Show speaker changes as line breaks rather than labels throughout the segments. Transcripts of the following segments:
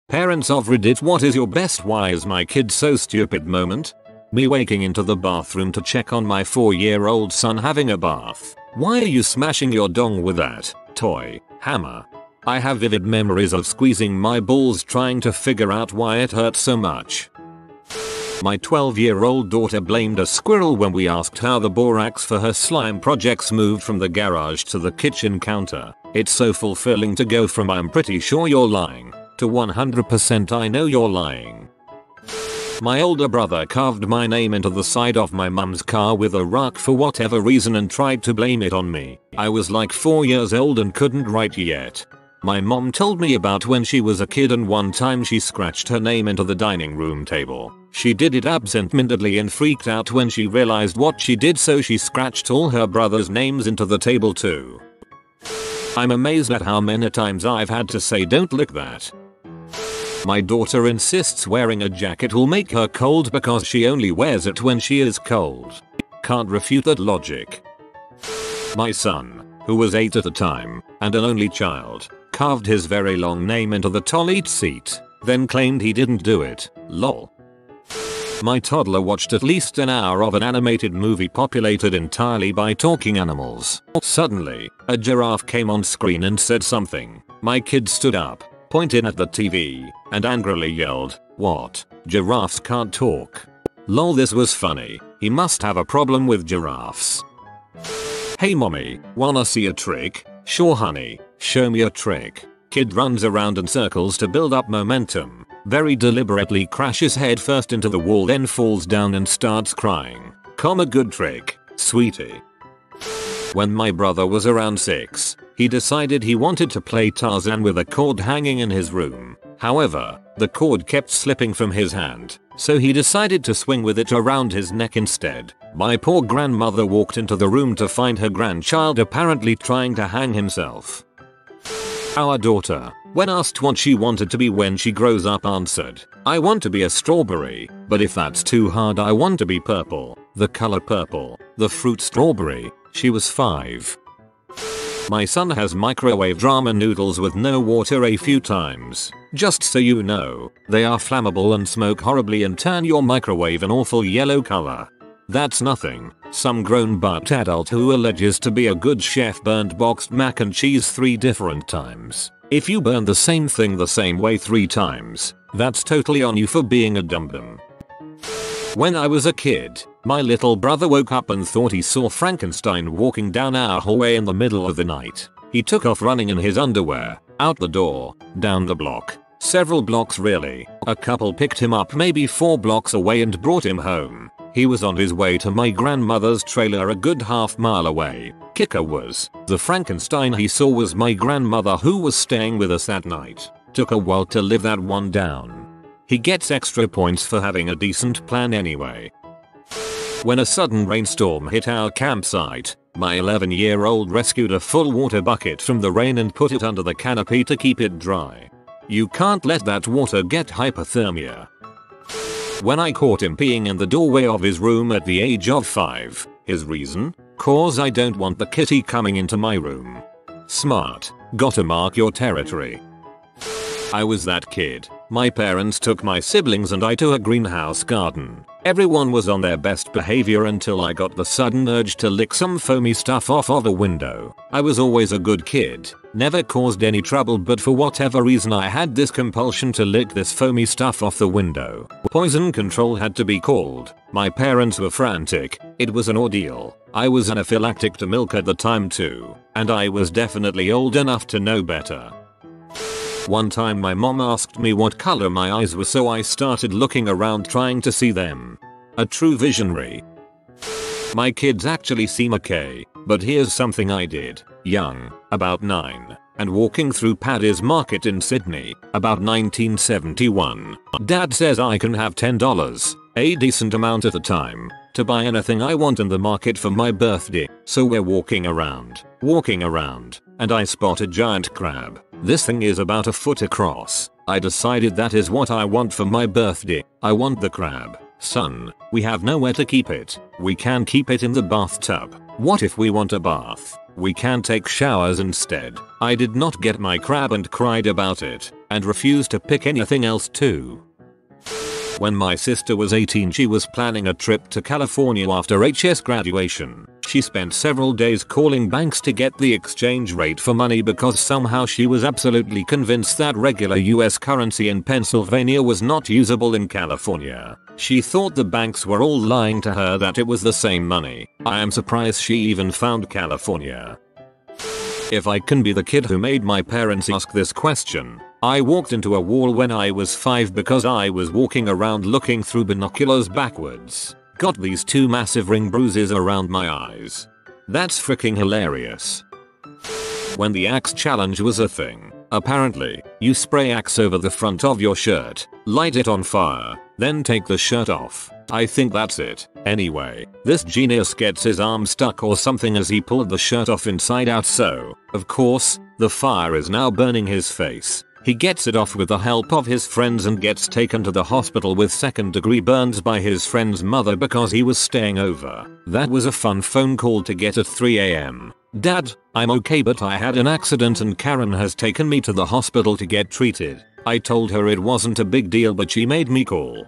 Parents of Reddit, what is your best "why is my kid so stupid" moment? Me waking into the bathroom to check on my 4-year-old son having a bath. Why are you smashing your dong with that toy hammer? I have vivid memories of squeezing my balls trying to figure out why it hurt so much. My 12-year-old daughter blamed a squirrel when we asked how the borax for her slime projects moved from the garage to the kitchen counter. It's so fulfilling to go from "I'm pretty sure you're lying" to 100% "I know you're lying." My older brother carved my name into the side of my mum's car with a rock for whatever reason and tried to blame it on me. I was like 4 years old and couldn't write yet. My mom told me about when she was a kid and one time she scratched her name into the dining room table. She did it absent-mindedly and freaked out when she realized what she did, so she scratched all her brothers' names into the table too. I'm amazed at how many times I've had to say "don't lick that." My daughter insists wearing a jacket will make her cold because she only wears it when she is cold. Can't refute that logic. My son, who was 8 at the time and an only child, carved his very long name into the toilet seat, then claimed he didn't do it. Lol. My toddler watched at least an hour of an animated movie populated entirely by talking animals. Suddenly, a giraffe came on screen and said something. My kid stood up, pointed at the TV, and angrily yelled, "What? Giraffes can't talk?" Lol, this was funny. He must have a problem with giraffes. "Hey mommy, wanna see a trick?" "Sure honey, show me a trick." Kid runs around in circles to build up momentum, very deliberately crashes headfirst into the wall, then falls down and starts crying. "A good trick, sweetie." When my brother was around 6, he decided he wanted to play Tarzan with a cord hanging in his room. However, the cord kept slipping from his hand, so he decided to swing with it around his neck instead. My poor grandmother walked into the room to find her grandchild apparently trying to hang himself. Our daughter, when asked what she wanted to be when she grows up, answered, "I want to be a strawberry, but if that's too hard, I want to be purple, the color purple, the fruit strawberry." She was 5. My son has microwaved ramen noodles with no water a few times. Just so you know, they are flammable and smoke horribly and turn your microwave an awful yellow color. That's nothing. Some grown-butt adult who alleges to be a good chef burned boxed mac and cheese 3 different times. If you burn the same thing the same way 3 times, that's totally on you for being a dum-dum. When I was a kid, my little brother woke up and thought he saw Frankenstein walking down our hallway in the middle of the night. He took off running in his underwear, out the door, down the block. Several blocks really. A couple picked him up maybe 4 blocks away and brought him home. He was on his way to my grandmother's trailer a good half-mile away. Kicker was, the Frankenstein he saw was my grandmother who was staying with us that night. Took a while to live that one down. He gets extra points for having a decent plan anyway. When a sudden rainstorm hit our campsite, my 11-year-old rescued a full water bucket from the rain and put it under the canopy to keep it dry. You can't let that water get hypothermia. When I caught him peeing in the doorway of his room at the age of 5, his reason? "Cause I don't want the kitty coming into my room." Smart. Gotta mark your territory. I was that kid. My parents took my siblings and I to a greenhouse garden. Everyone was on their best behavior until I got the sudden urge to lick some foamy stuff off of a window. I was always a good kid, never caused any trouble, but for whatever reason I had this compulsion to lick this foamy stuff off the window. Poison control had to be called. My parents were frantic. It was an ordeal. I was anaphylactic to milk at the time too, and I was definitely old enough to know better. One time my mom asked me what color my eyes were, so I started looking around trying to see them. A true visionary. My kids actually seem okay, but here's something I did. Young, about 9, and walking through Paddy's Market in Sydney, about 1971. Dad says I can have $10, a decent amount at a time, to buy anything I want in the market for my birthday. So we're walking around, and I spot a giant crab. This thing is about a foot across. I decided that is what I want for my birthday. I want the crab. Son, we have nowhere to keep it. We can keep it in the bathtub. What if we want a bath? We can take showers instead. I did not get my crab and cried about it, and refused to pick anything else too. When my sister was 18, she was planning a trip to California after HS graduation. She spent several days calling banks to get the exchange rate for money because somehow she was absolutely convinced that regular US currency in Pennsylvania was not usable in California. She thought the banks were all lying to her that it was the same money. I am surprised she even found California. If I can be the kid who made my parents ask this question, I walked into a wall when I was 5 because I was walking around looking through binoculars backwards. Got these 2 massive ring bruises around my eyes. That's freaking hilarious. When the axe challenge was a thing, apparently, you spray axe over the front of your shirt, light it on fire, then take the shirt off. I think that's it. Anyway, this genius gets his arm stuck or something as he pulled the shirt off inside out, so, of course, the fire is now burning his face. He gets it off with the help of his friends and gets taken to the hospital with 2nd-degree burns by his friend's mother because he was staying over. That was a fun phone call to get at 3 AM. Dad, I'm okay but I had an accident and Karen has taken me to the hospital to get treated. I told her it wasn't a big deal but she made me call.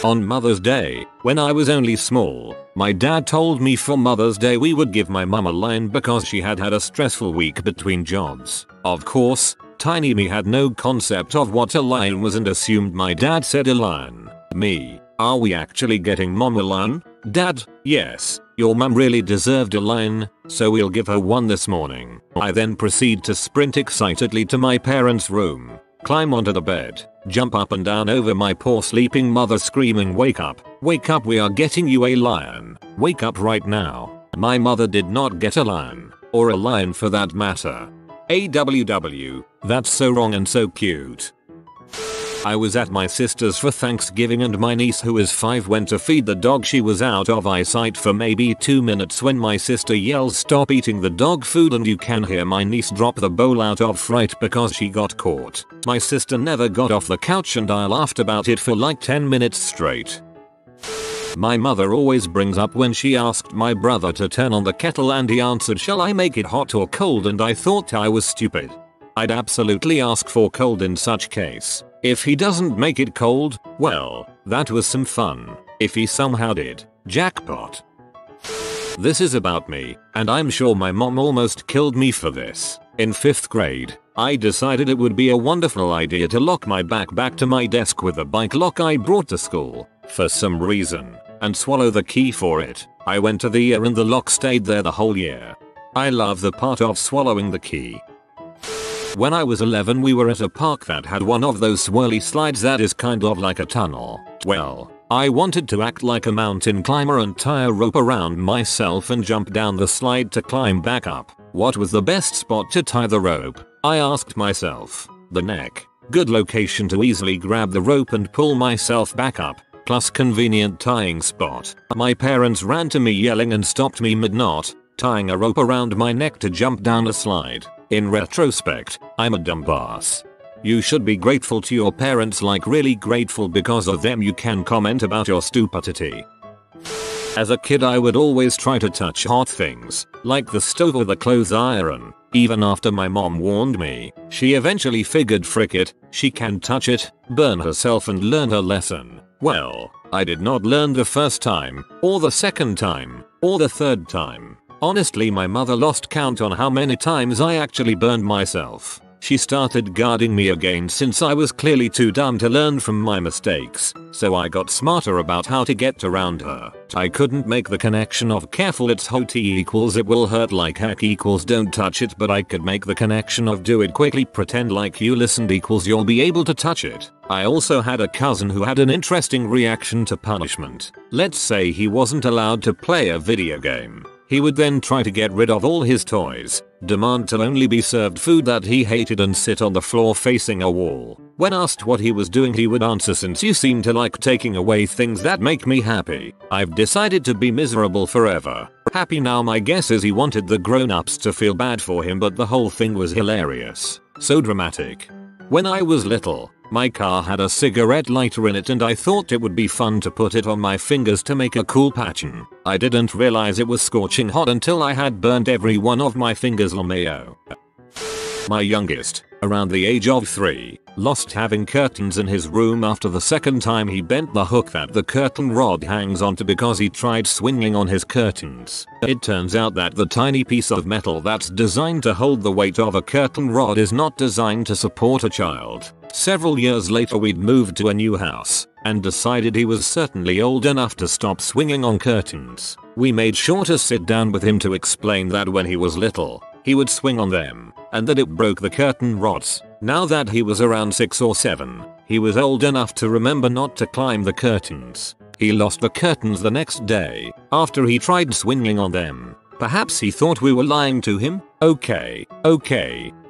On Mother's Day, when I was only small, my dad told me for Mother's Day we would give my mum a lion because she had had a stressful week between jobs. Of course, tiny me had no concept of what a lion was and assumed my dad said a lion. Me, are we actually getting mom a lion? Dad, yes, your mum really deserved a lion, so we'll give her one this morning. I then proceed to sprint excitedly to my parents' room, climb onto the bed, jump up and down over my poor sleeping mother screaming wake up, we are getting you a lion, wake up right now. My mother did not get a lion, or a lion for that matter. AWW, that's so wrong and so cute. I was at my sister's for Thanksgiving and my niece who is 5 went to feed the dog. She was out of eyesight for maybe 2 minutes when my sister yells stop eating the dog food and you can hear my niece drop the bowl out of fright because she got caught. My sister never got off the couch and I laughed about it for like 10 minutes straight. My mother always brings up when she asked my brother to turn on the kettle and he answered shall I make it hot or cold, and I thought I was stupid. I'd absolutely ask for cold in such case. If he doesn't make it cold, well, that was some fun. If he somehow did, jackpot. This is about me, and I'm sure my mom almost killed me for this. In 5th grade, I decided it would be a wonderful idea to lock my backpack to my desk with a bike lock I brought to school, for some reason, and swallow the key for it. I went to the year and the lock stayed there the whole year. I love the part of swallowing the key. When I was 11 we were at a park that had one of those swirly slides that is kind of like a tunnel. Well, I wanted to act like a mountain climber and tie a rope around myself and jump down the slide to climb back up. What was the best spot to tie the rope? I asked myself. The neck. Good location to easily grab the rope and pull myself back up. Plus convenient tying spot. My parents ran to me yelling and stopped me mid-knot, tying a rope around my neck to jump down a slide. In retrospect, I'm a dumbass. You should be grateful to your parents, like really grateful, because of them you can comment about your stupidity. As a kid I would always try to touch hot things, like the stove or the clothes iron. Even after my mom warned me, she eventually figured frick it, she can touch it, burn herself and learn her lesson. Well, I did not learn the first time, or the second time, or the third time. Honestly, my mother lost count on how many times I actually burned myself. She started guarding me again since I was clearly too dumb to learn from my mistakes, so I got smarter about how to get around her. I couldn't make the connection of careful it's hot equals it will hurt like heck equals don't touch it, but I could make the connection of do it quickly pretend like you listened equals you'll be able to touch it. I also had a cousin who had an interesting reaction to punishment. Let's say he wasn't allowed to play a video game. He would then try to get rid of all his toys, demand to only be served food that he hated and sit on the floor facing a wall. When asked what he was doing he would answer, since you seem to like taking away things that make me happy, I've decided to be miserable forever. Happy now. My guess is he wanted the grown-ups to feel bad for him, but the whole thing was hilarious. So dramatic. When I was little, My car had a cigarette lighter in it and I thought it would be fun to put it on my fingers to make a cool pattern. I didn't realize it was scorching hot until I had burned every one of my fingers on mayo. My youngest, around the age of 3, lost having curtains in his room after the second time he bent the hook that the curtain rod hangs onto because he tried swinging on his curtains. It turns out that the tiny piece of metal that's designed to hold the weight of a curtain rod is not designed to support a child. Several years later we'd moved to a new house and decided he was certainly old enough to stop swinging on curtains. We made sure to sit down with him to explain that when he was little, he would swing on them, and that it broke the curtain rods. Now that he was around 6 or 7, he was old enough to remember not to climb the curtains. He lost the curtains the next day, after he tried swinging on them. Perhaps he thought we were lying to him? Okay,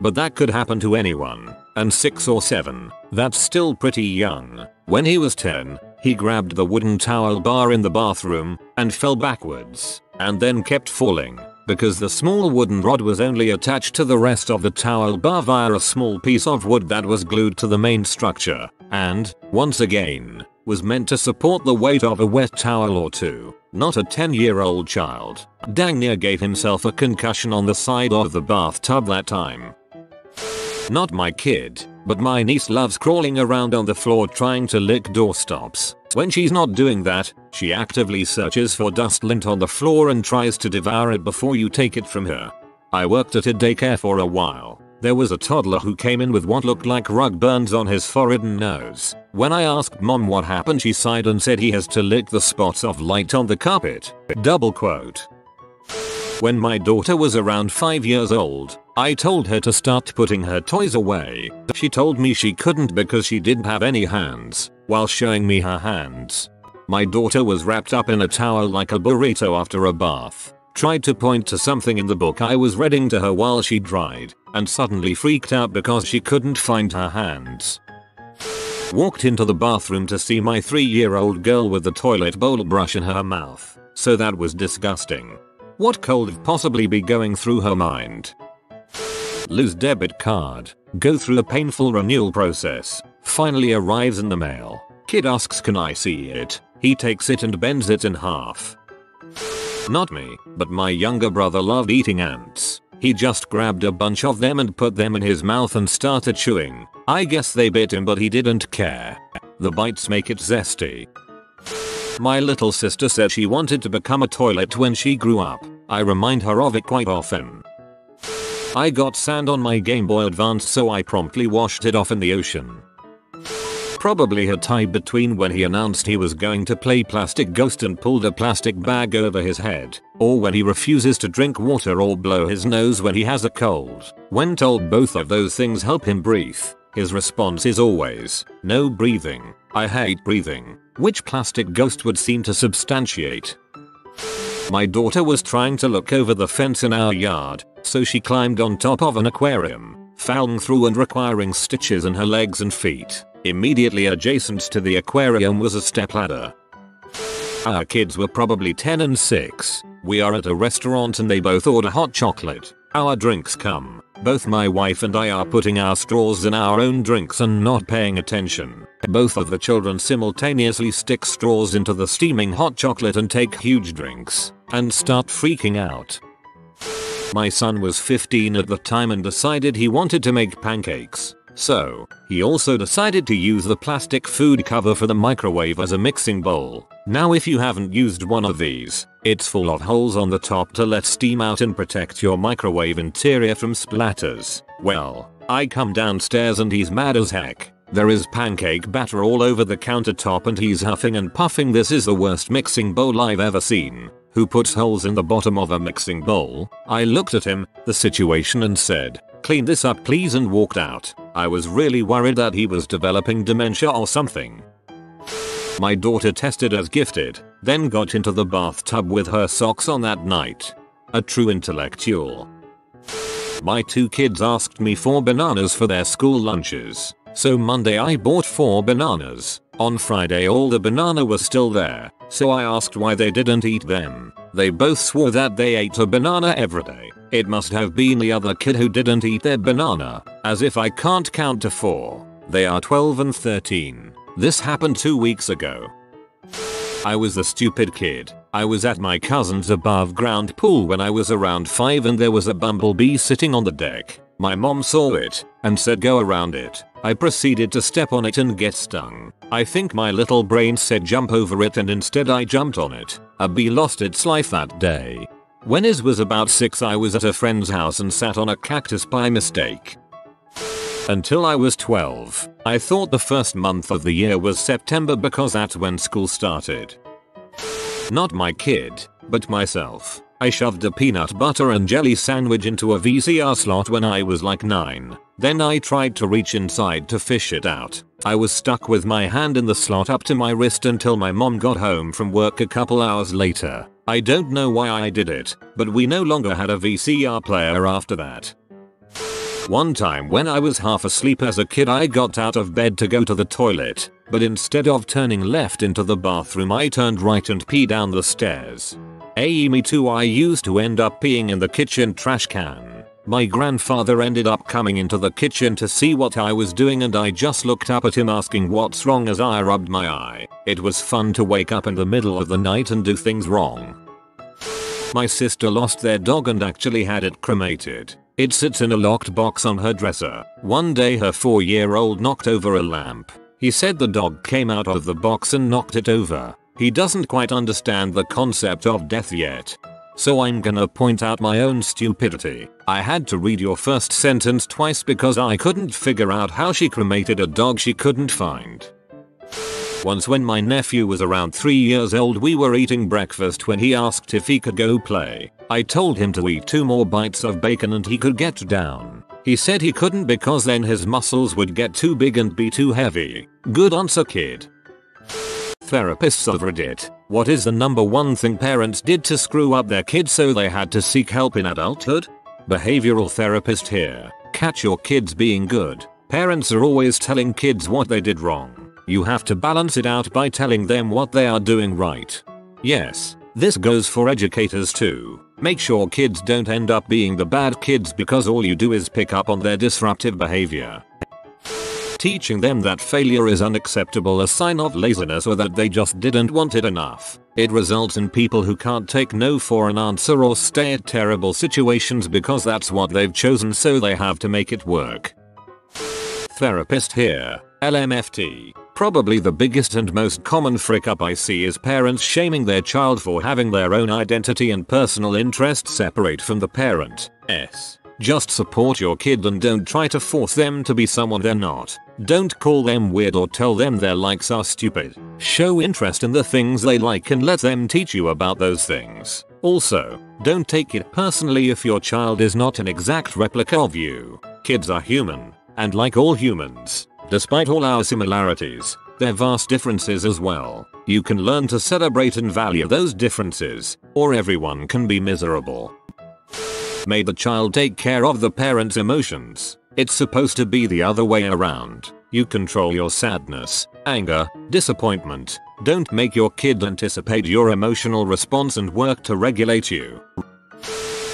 but that could happen to anyone. And 6 or 7, that's still pretty young. When he was 10, he grabbed the wooden towel bar in the bathroom and fell backwards, and then kept falling, because the small wooden rod was only attached to the rest of the towel bar via a small piece of wood that was glued to the main structure, and, once again, was meant to support the weight of a wet towel or two, not a 10-year-old child. Dang near gave himself a concussion on the side of the bathtub that time. Not my kid, but my niece loves crawling around on the floor trying to lick doorstops. When she's not doing that, she actively searches for dust lint on the floor and tries to devour it before you take it from her. I worked at a daycare for a while. There was a toddler who came in with what looked like rug burns on his forehead and nose. When I asked mom what happened, she sighed and said he has to lick the spots of light on the carpet. Double quote. When my daughter was around 5 years old, I told her to start putting her toys away. She told me she couldn't because she didn't have any hands, while showing me her hands. My daughter was wrapped up in a towel like a burrito after a bath, tried to point to something in the book I was reading to her while she dried, and suddenly freaked out because she couldn't find her hands. Walked into the bathroom to see my 3-year-old girl with the toilet bowl brush in her mouth, so that was disgusting. What could possibly be going through her mind? Lose debit card, go through a painful renewal process, finally arrives in the mail. Kid asks can I see it? He takes it and bends it in half. Not me, but my younger brother loved eating ants. He just grabbed a bunch of them and put them in his mouth and started chewing. I guess they bit him but he didn't care. The bites make it zesty. My little sister said she wanted to become a toilet when she grew up. I remind her of it quite often. I got sand on my Game Boy Advance so I promptly washed it off in the ocean. Probably a tie between when he announced he was going to play Plastic Ghost and pulled a plastic bag over his head, or when he refuses to drink water or blow his nose when he has a cold. When told both of those things help him breathe, his response is always, no breathing, I hate breathing, which Plastic Ghost would seem to substantiate. My daughter was trying to look over the fence in our yard, so she climbed on top of an aquarium, falling through and requiring stitches in her legs and feet. Immediately adjacent to the aquarium was a stepladder. Our kids were probably 10 and 6. We are at a restaurant and they both order hot chocolate. Our drinks come. Both my wife and I are putting our straws in our own drinks and not paying attention. Both of the children simultaneously stick straws into the steaming hot chocolate and take huge drinks, and start freaking out. My son was 15 at the time and decided he wanted to make pancakes. So, he also decided to use the plastic food cover for the microwave as a mixing bowl. Now if you haven't used one of these, it's full of holes on the top to let steam out and protect your microwave interior from splatters. Well, I come downstairs and he's mad as heck. There is pancake batter all over the countertop and he's huffing and puffing. This is the worst mixing bowl I've ever seen. Who puts holes in the bottom of a mixing bowl? I looked at him, the situation, and said, clean this up please, and walked out. I was really worried that he was developing dementia or something. My daughter tested as gifted, then got into the bathtub with her socks on that night. A true intellectual. My 2 kids asked me for bananas for their school lunches. So Monday I bought 4 bananas. On Friday all the banana was still there, so I asked why they didn't eat them. They both swore that they ate a banana every day. It must have been the other kid who didn't eat their banana, as if I can't count to 4. They are 12 and 13. This happened 2 weeks ago. I was the stupid kid. I was at my cousin's above ground pool when I was around 5 and there was a bumblebee sitting on the deck. My mom saw it and said go around it. I proceeded to step on it and get stung. I think my little brain said jump over it and instead I jumped on it. A bee lost its life that day. When I was about 6 I was at a friend's house and sat on a cactus by mistake. Until I was 12, I thought the first month of the year was September because that's when school started. Not my kid, but myself. I shoved a peanut butter and jelly sandwich into a VCR slot when I was like 9. Then I tried to reach inside to fish it out. I was stuck with my hand in the slot up to my wrist until my mom got home from work a couple hours later. I don't know why I did it, but we no longer had a VCR player after that. One time when I was half asleep as a kid I got out of bed to go to the toilet, but instead of turning left into the bathroom I turned right and peed down the stairs. Me too, I used to end up peeing in the kitchen trash can. My grandfather ended up coming into the kitchen to see what I was doing and I just looked up at him asking what's wrong as I rubbed my eye. It was fun to wake up in the middle of the night and do things wrong. My sister lost their dog and actually had it cremated. It sits in a locked box on her dresser. One day her 4-year-old knocked over a lamp. He said the dog came out of the box and knocked it over. He doesn't quite understand the concept of death yet. So I'm gonna point out my own stupidity. I had to read your first sentence twice because I couldn't figure out how she cremated a dog she couldn't find. Once when my nephew was around 3 years old we were eating breakfast when he asked if he could go play. I told him to eat 2 more bites of bacon and he could get down. He said he couldn't because then his muscles would get too big and be too heavy. Good answer, kid. Therapists of Reddit. What is the #1 thing parents did to screw up their kids so they had to seek help in adulthood? Behavioral therapist here. Catch your kids being good. Parents are always telling kids what they did wrong. You have to balance it out by telling them what they are doing right. Yes, this goes for educators too. Make sure kids don't end up being the bad kids because all you do is pick up on their disruptive behavior. Teaching them that failure is unacceptable, a sign of laziness or that they just didn't want it enough. It results in people who can't take no for an answer or stay at terrible situations because that's what they've chosen, so they have to make it work. Therapist here. LMFT. Probably the biggest and most common frick up I see is parents shaming their child for having their own identity and personal interests separate from the parent's. Just support your kid and don't try to force them to be someone they're not. Don't call them weird or tell them their likes are stupid. Show interest in the things they like and let them teach you about those things. Also, don't take it personally if your child is not an exact replica of you. Kids are human, and like all humans, despite all our similarities, there are vast differences as well. You can learn to celebrate and value those differences, or everyone can be miserable. May the child take care of the parent's emotions. It's supposed to be the other way around. You control your sadness, anger, disappointment. Don't make your kid anticipate your emotional response and work to regulate you.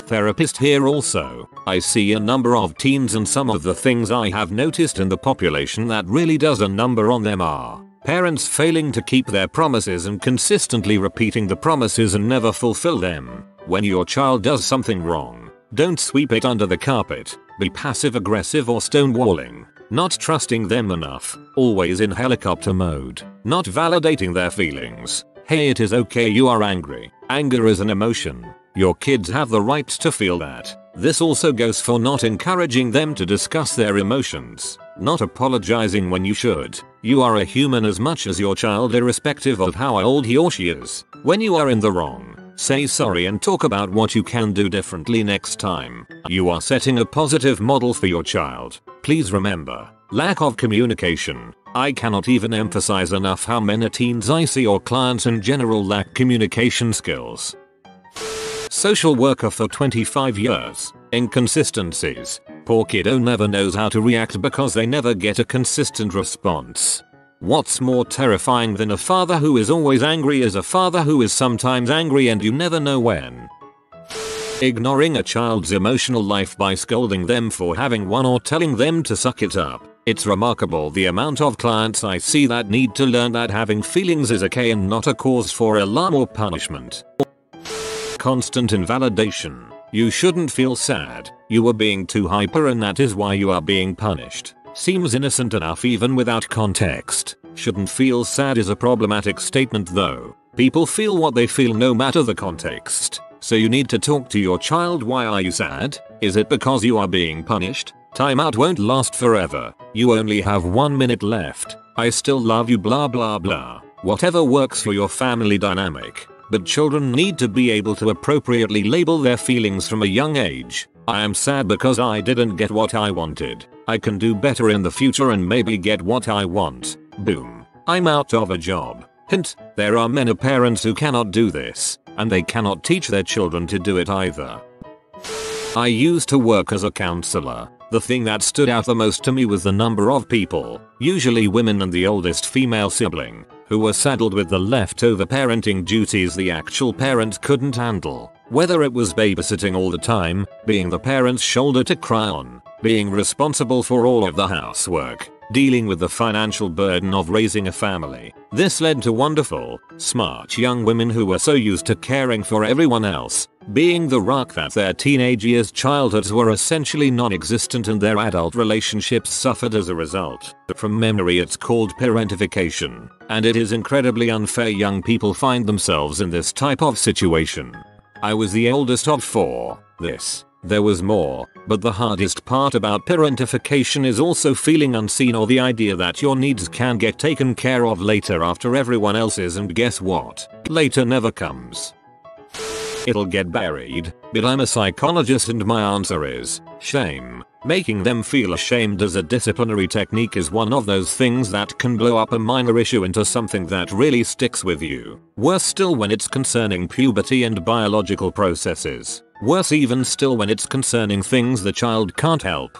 Therapist here also. I see a number of teens and some of the things I have noticed in the population that really does a number on them are parents failing to keep their promises and consistently repeating the promises and never fulfill them. When your child does something wrong, don't sweep it under the carpet, be passive aggressive or stonewalling, not trusting them enough, always in helicopter mode, not validating their feelings. Hey, it is okay you are angry. Anger is an emotion. Your kids have the right to feel that. This also goes for not encouraging them to discuss their emotions, not apologizing when you should. You are a human as much as your child, irrespective of how old he or she is. When you are in the wrong, say sorry and talk about what you can do differently next time. You are setting a positive model for your child. Please remember, lack of communication. I cannot even emphasize enough how many teens I see or clients in general lack communication skills. Social worker for 25 years. Inconsistencies. Poor kiddo never knows how to react because they never get a consistent response. What's more terrifying than a father who is always angry is a father who is sometimes angry and you never know when. Ignoring a child's emotional life by scolding them for having one or telling them to suck it up. It's remarkable the amount of clients I see that need to learn that having feelings is okay and not a cause for alarm or punishment. Constant invalidation. You shouldn't feel sad. You are being too hyper and that is why you are being punished. Seems innocent enough even without context. Shouldn't feel sad is a problematic statement though. People feel what they feel no matter the context. So you need to talk to your child. Why are you sad? Is it because you are being punished? Timeout won't last forever. You only have 1 minute left. I still love you blah blah blah. Whatever works for your family dynamic. But children need to be able to appropriately label their feelings from a young age. I am sad because I didn't get what I wanted. I can do better in the future and maybe get what I want. Boom. I'm out of a job. Hint, there are many parents who cannot do this, and they cannot teach their children to do it either. I used to work as a counselor. The thing that stood out the most to me was the number of people, usually women and the oldest female sibling, who were saddled with the leftover parenting duties the actual parent couldn't handle. Whether it was babysitting all the time, being the parent's shoulder to cry on, being responsible for all of the housework, dealing with the financial burden of raising a family. This led to wonderful, smart young women who were so used to caring for everyone else, being the rock that their teenage years' childhoods were essentially non-existent and their adult relationships suffered as a result. From memory it's called parentification, and it is incredibly unfair young people find themselves in this type of situation. I was the oldest of 4. There was more, but the hardest part about parentification is also feeling unseen or the idea that your needs can get taken care of later after everyone else's, and guess what? Later never comes. It'll get buried, but I'm a psychologist and my answer is shame. Making them feel ashamed as a disciplinary technique is one of those things that can blow up a minor issue into something that really sticks with you. Worse still when it's concerning puberty and biological processes. Worse even still when it's concerning things the child can't help.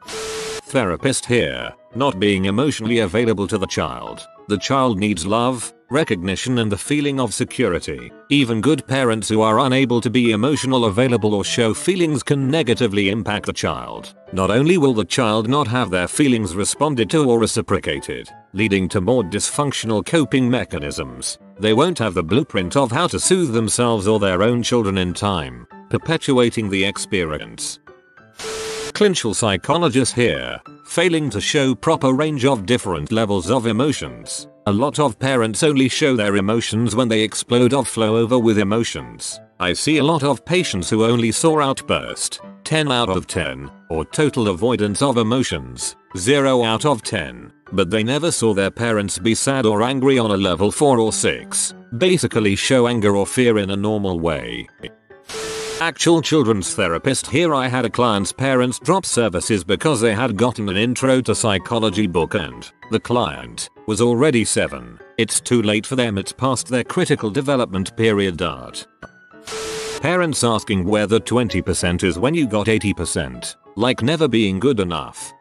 Therapist here. Not being emotionally available to the child. The child needs love, recognition and the feeling of security. Even good parents who are unable to be emotional available or show feelings can negatively impact the child. Not only will the child not have their feelings responded to or reciprocated, leading to more dysfunctional coping mechanisms, they won't have the blueprint of how to soothe themselves or their own children in time, perpetuating the experience. Clinical psychologist here. Failing to show proper range of different levels of emotions. A lot of parents only show their emotions when they explode or flow over with emotions. I see a lot of patients who only saw outburst, 10 out of 10, or total avoidance of emotions, 0 out of 10, but they never saw their parents be sad or angry on a level 4 or 6, basically show anger or fear in a normal way. Actual children's therapist here. I had a client's parents drop services because they had gotten an intro to psychology book and the client was already 7. It's too late for them, it's past their critical development period. Parents asking where the 20% is when you got 80%, like never being good enough.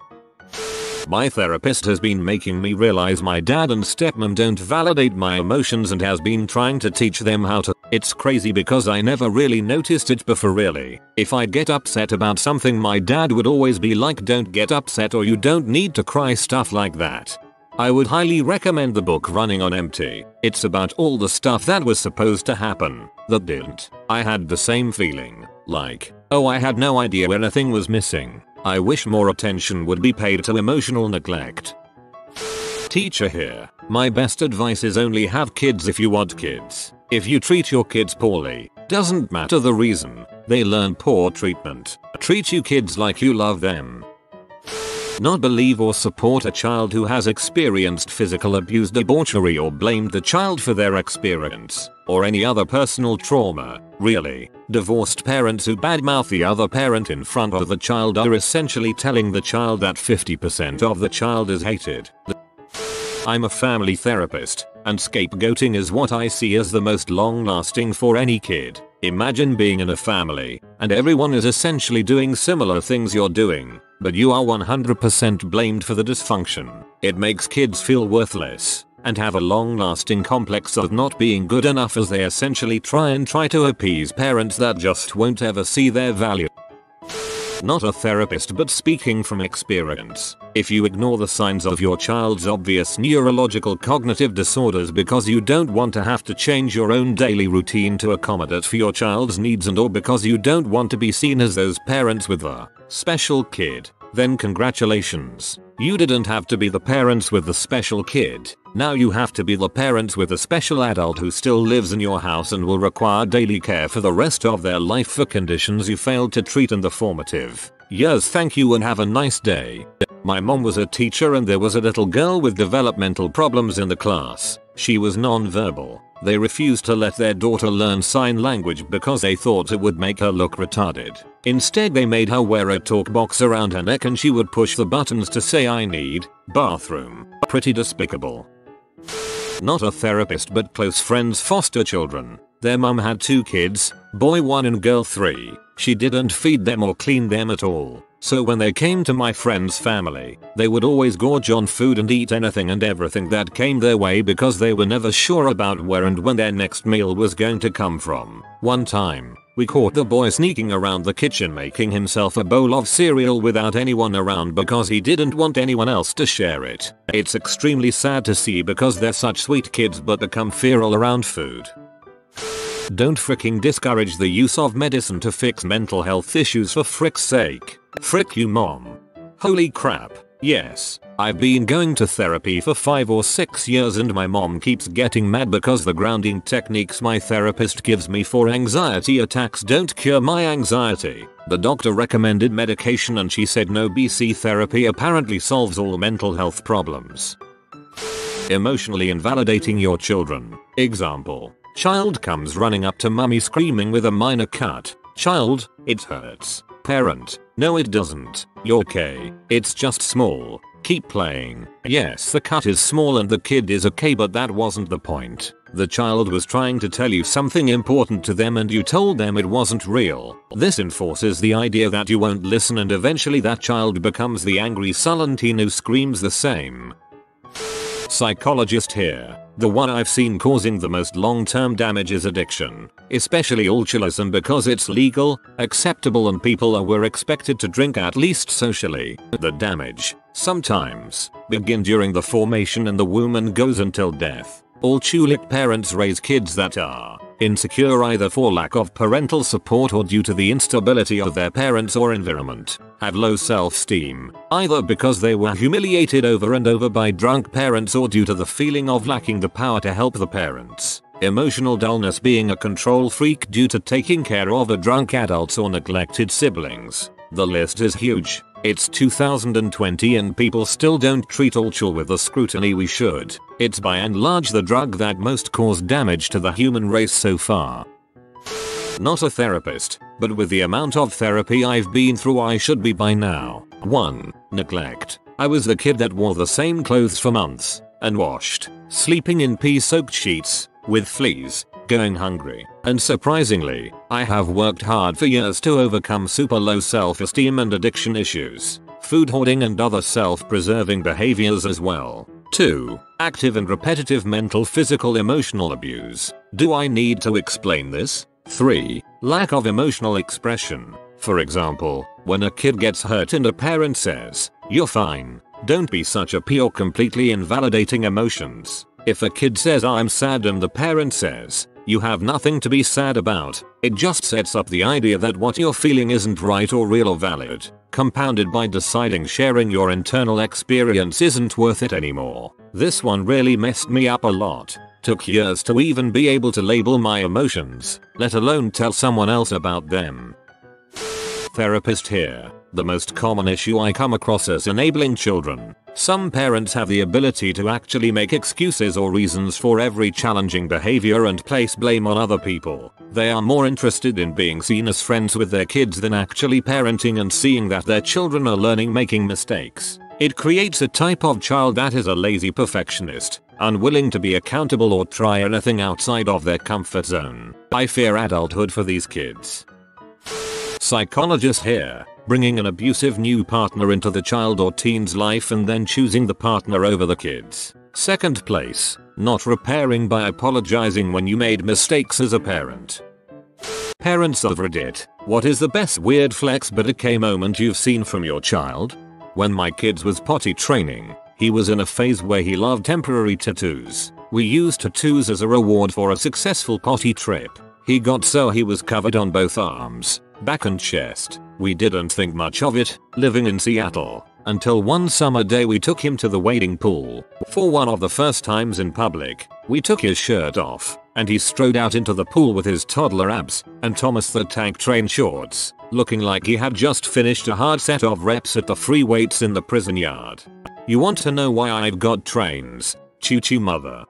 My therapist has been making me realize my dad and stepmom don't validate my emotions and has been trying to teach them how to. It's crazy because I never really noticed it before really. If I'd get upset about something my dad would always be like, don't get upset or you don't need to cry, stuff like that. I would highly recommend the book Running on Empty. It's about all the stuff that was supposed to happen that didn't. I had the same feeling, like, oh, I had no idea where anything was missing. I wish more attention would be paid to emotional neglect. Teacher here. My best advice is only have kids if you want kids. If you treat your kids poorly, doesn't matter the reason, they learn poor treatment. Treat you kids like you love them. Not believe or support a child who has experienced physical abuse, debauchery or blamed the child for their experience, or any other personal trauma. Really, divorced parents who badmouth the other parent in front of the child are essentially telling the child that 50% of the child is hated. I'm a family therapist, and scapegoating is what I see as the most long-lasting for any kid. Imagine being in a family, and everyone is essentially doing similar things you're doing, but you are 100% blamed for the dysfunction. It makes kids feel worthless, and have a long-lasting complex of not being good enough as they essentially try to appease parents that just won't ever see their value. Not a therapist, but speaking from experience. If you ignore the signs of your child's obvious neurological cognitive disorders because you don't want to have to change your own daily routine to accommodate for your child's needs and or because you don't want to be seen as those parents with a special kid, then congratulations. You didn't have to be the parents with the special kid. Now you have to be the parents with a special adult who still lives in your house and will require daily care for the rest of their life for conditions you failed to treat in the formative years. Thank you and have a nice day. My mom was a teacher and there was a little girl with developmental problems in the class. She was non-verbal. They refused to let their daughter learn sign language because they thought it would make her look retarded. Instead, they made her wear a talk box around her neck and she would push the buttons to say "I need bathroom." Pretty despicable. Not a therapist, but close friends' foster children. Their mum had 2 kids, boy 1 and girl 3. She didn't feed them or clean them at all. So when they came to my friend's family, they would always gorge on food and eat anything and everything that came their way because they were never sure about where and when their next meal was going to come from. One time, we caught the boy sneaking around the kitchen making himself a bowl of cereal without anyone around because he didn't want anyone else to share it. It's extremely sad to see because they're such sweet kids but become feral around food. Don't freaking discourage the use of medicine to fix mental health issues for frick's sake. Frick you, mom. Holy crap. Yes, I've been going to therapy for 5 or 6 years and my mom keeps getting mad because the grounding techniques my therapist gives me for anxiety attacks don't cure my anxiety. The doctor recommended medication and she said no, BC therapy apparently solves all mental health problems. Emotionally invalidating your children. Example. Child comes running up to mummy screaming with a minor cut. Child, it hurts. Parent, no it doesn't. You're okay. It's just small. Keep playing. Yes, the cut is small and the kid is okay, but that wasn't the point. The child was trying to tell you something important to them and you told them it wasn't real. This enforces the idea that you won't listen and eventually that child becomes the angry sullen teen who screams the same. Psychologist here. The one I've seen causing the most long-term damage is addiction, especially alcoholism because it's legal, acceptable and people were expected to drink at least socially. The damage, sometimes, begin during the formation in the womb and goes until death. Alcoholic parents raise kids that are insecure either for lack of parental support or due to the instability of their parents or environment, have low self-esteem, either because they were humiliated over and over by drunk parents or due to the feeling of lacking the power to help the parents, emotional dullness, being a control freak due to taking care of a drunk adults or neglected siblings. The list is huge. It's 2020 and people still don't treat alcohol with the scrutiny we should. It's by and large the drug that most caused damage to the human race so far. Not a therapist, but with the amount of therapy I've been through I should be by now. 1. Neglect. I was the kid that wore the same clothes for months, unwashed, sleeping in pea-soaked sheets, with fleas, going hungry, and surprisingly, I have worked hard for years to overcome super low self-esteem and addiction issues, food hoarding and other self-preserving behaviors as well. 2. Active and repetitive mental, physical, emotional abuse. Do I need to explain this? 3. Lack of emotional expression. For example, when a kid gets hurt and a parent says, "You're fine, don't be such a p," or completely invalidating emotions. If a kid says "I'm sad" and the parent says, "You have nothing to be sad about," it just sets up the idea that what you're feeling isn't right or real or valid, compounded by deciding sharing your internal experience isn't worth it anymore. This one really messed me up a lot. Took years to even be able to label my emotions, let alone tell someone else about them. Therapist here. The most common issue I come across is enabling children. Some parents have the ability to actually make excuses or reasons for every challenging behavior and place blame on other people. They are more interested in being seen as friends with their kids than actually parenting and seeing that their children are learning making mistakes. It creates a type of child that is a lazy perfectionist, unwilling to be accountable or try anything outside of their comfort zone. I fear adulthood for these kids. Psychologist here. Bringing an abusive new partner into the child or teen's life and then choosing the partner over the kids. Second place, not repairing by apologizing when you made mistakes as a parent. Parents of Reddit, what is the best weird flex but okay moment you've seen from your child? When my kids was potty training, he was in a phase where he loved temporary tattoos. We used tattoos as a reward for a successful potty trip. He got so he was covered on both arms, back and chest. We didn't think much of it, living in Seattle, until one summer day we took him to the wading pool. For one of the first times in public, we took his shirt off, and he strode out into the pool with his toddler abs and Thomas the Tank Train shorts, looking like he had just finished a hard set of reps at the free weights in the prison yard. You want to know why I've got trains? Choo choo mother.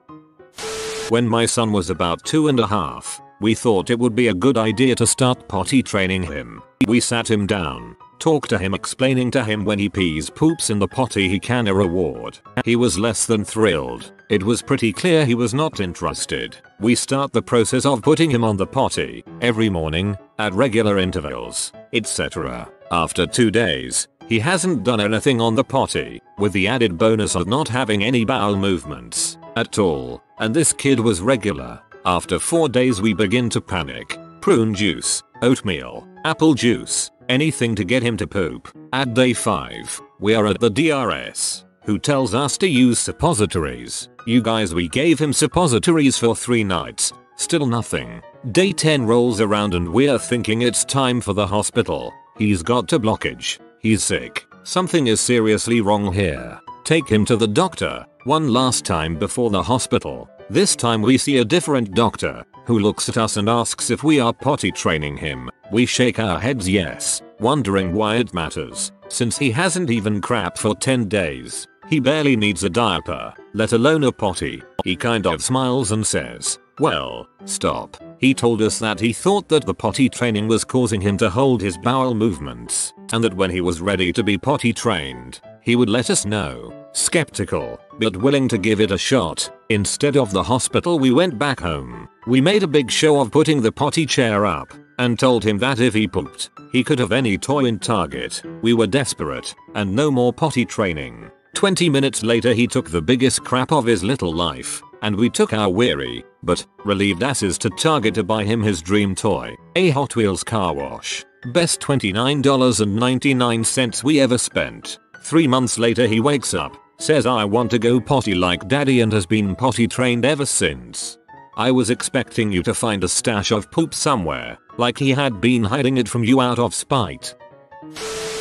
When my son was about 2.5, we thought it would be a good idea to start potty training him. We sat him down, talked to him, explaining to him when he pees poops in the potty he can a reward. He was less than thrilled. It was pretty clear he was not interested. We start the process of putting him on the potty every morning, at regular intervals, etc. After 2 days, he hasn't done anything on the potty, with the added bonus of not having any bowel movements at all, and this kid was regular. After 4 days we begin to panic. Prune juice, oatmeal, apple juice, anything to get him to poop. At day 5, we are at the DRS, who tells us to use suppositories. You guys, we gave him suppositories for 3 nights, still nothing. Day 10 rolls around and we're thinking it's time for the hospital. He's got a blockage. He's sick. Something is seriously wrong here. Take him to the doctor. One last time before the hospital. This time we see a different doctor, who looks at us and asks if we are potty training him. We shake our heads yes, wondering why it matters, since he hasn't even crapped for 10 days. He barely needs a diaper, let alone a potty. He kind of smiles and says, well, stop. He told us that he thought that the potty training was causing him to hold his bowel movements, and that when he was ready to be potty trained, he would let us know. Skeptical, but willing to give it a shot. Instead of the hospital we went back home. We made a big show of putting the potty chair up, and told him that if he pooped, he could have any toy in Target. We were desperate, and no more potty training. 20 minutes later he took the biggest crap of his little life, and we took our weary, but relieved asses to Target to buy him his dream toy, a Hot Wheels car wash. Best $29.99 we ever spent. 3 months later he wakes up, says I want to go potty like daddy, and has been potty trained ever since. I was expecting you to find a stash of poop somewhere, like he had been hiding it from you out of spite.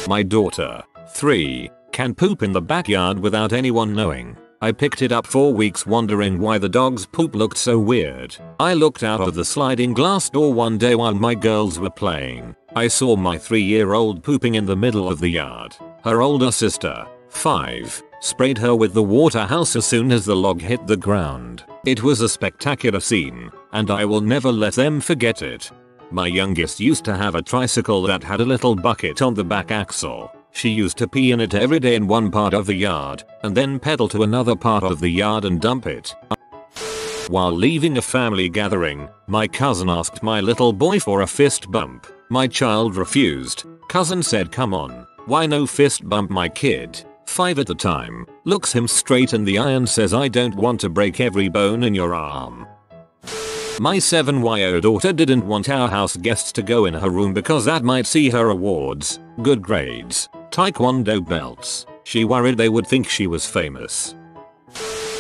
My daughter, 3, can poop in the backyard without anyone knowing. I picked it up 4 weeks wondering why the dog's poop looked so weird. I looked out of the sliding glass door one day while my girls were playing. I saw my 3-year-old pooping in the middle of the yard. Her older sister, 5, sprayed her with the water hose as soon as the log hit the ground. It was a spectacular scene, and I will never let them forget it. My youngest used to have a tricycle that had a little bucket on the back axle. She used to pee in it every day in one part of the yard, and then pedal to another part of the yard and dump it. While leaving a family gathering, my cousin asked my little boy for a fist bump. My child refused. Cousin said, come on, why no fist bump? My kid, 5 at the time, looks him straight in the eye and says, I don't want to break every bone in your arm. My 7-year-old daughter didn't want our house guests to go in her room because that might see her awards, good grades, taekwondo belts. She worried they would think she was famous.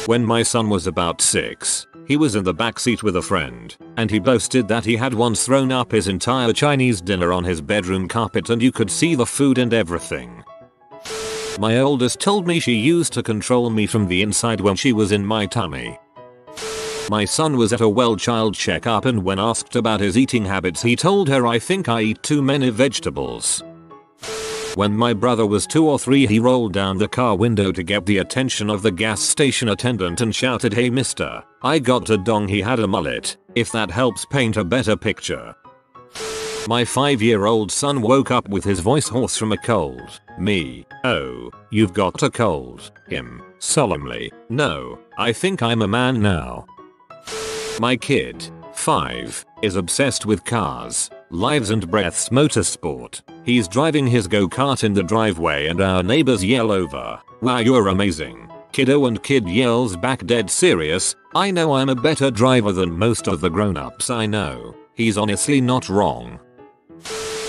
When my son was about 6, he was in the backseat with a friend, and he boasted that he had once thrown up his entire Chinese dinner on his bedroom carpet and you could see the food and everything. My oldest told me she used to control me from the inside when she was in my tummy. My son was at a well child checkup, and when asked about his eating habits he told her, I think I eat too many vegetables. When my brother was 2 or 3 he rolled down the car window to get the attention of the gas station attendant and shouted, hey mister, I got a dong. He had a mullet, if that helps paint a better picture. My 5-year-old son woke up with his voice hoarse from a cold. Me, oh, you've got a cold. Him, solemnly, no, I think I'm a man now. My kid, 5, is obsessed with cars, lives and breaths motorsport. He's driving his go-kart in the driveway and our neighbors yell over, wow, you're amazing, kiddo, and kid yells back, dead serious, I know I'm a better driver than most of the grown-ups I know. He's honestly not wrong.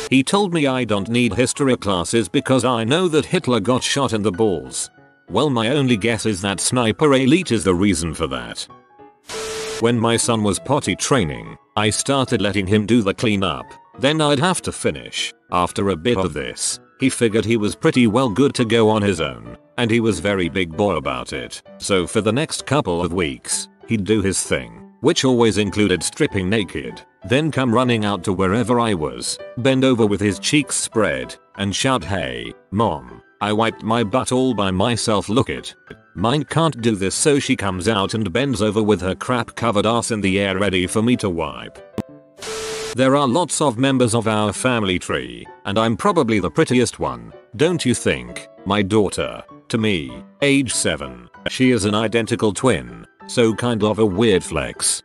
He told me I don't need history classes because I know that Hitler got shot in the balls. Well, my only guess is that Sniper Elite is the reason for that. When my son was potty training, I started letting him do the cleanup. Then I'd have to finish. After a bit of this, he figured he was pretty well good to go on his own, and he was very big boy about it. So for the next couple of weeks, he'd do his thing, which always included stripping naked, then come running out to wherever I was, bend over with his cheeks spread, and shout, "Hey, mom, I wiped my butt all by myself, look it." Mine can't do this, so she comes out and bends over with her crap covered ass in the air ready for me to wipe. There are lots of members of our family tree, and I'm probably the prettiest one, don't you think? My daughter, to me, age 7, she is an identical twin, so kind of a weird flex.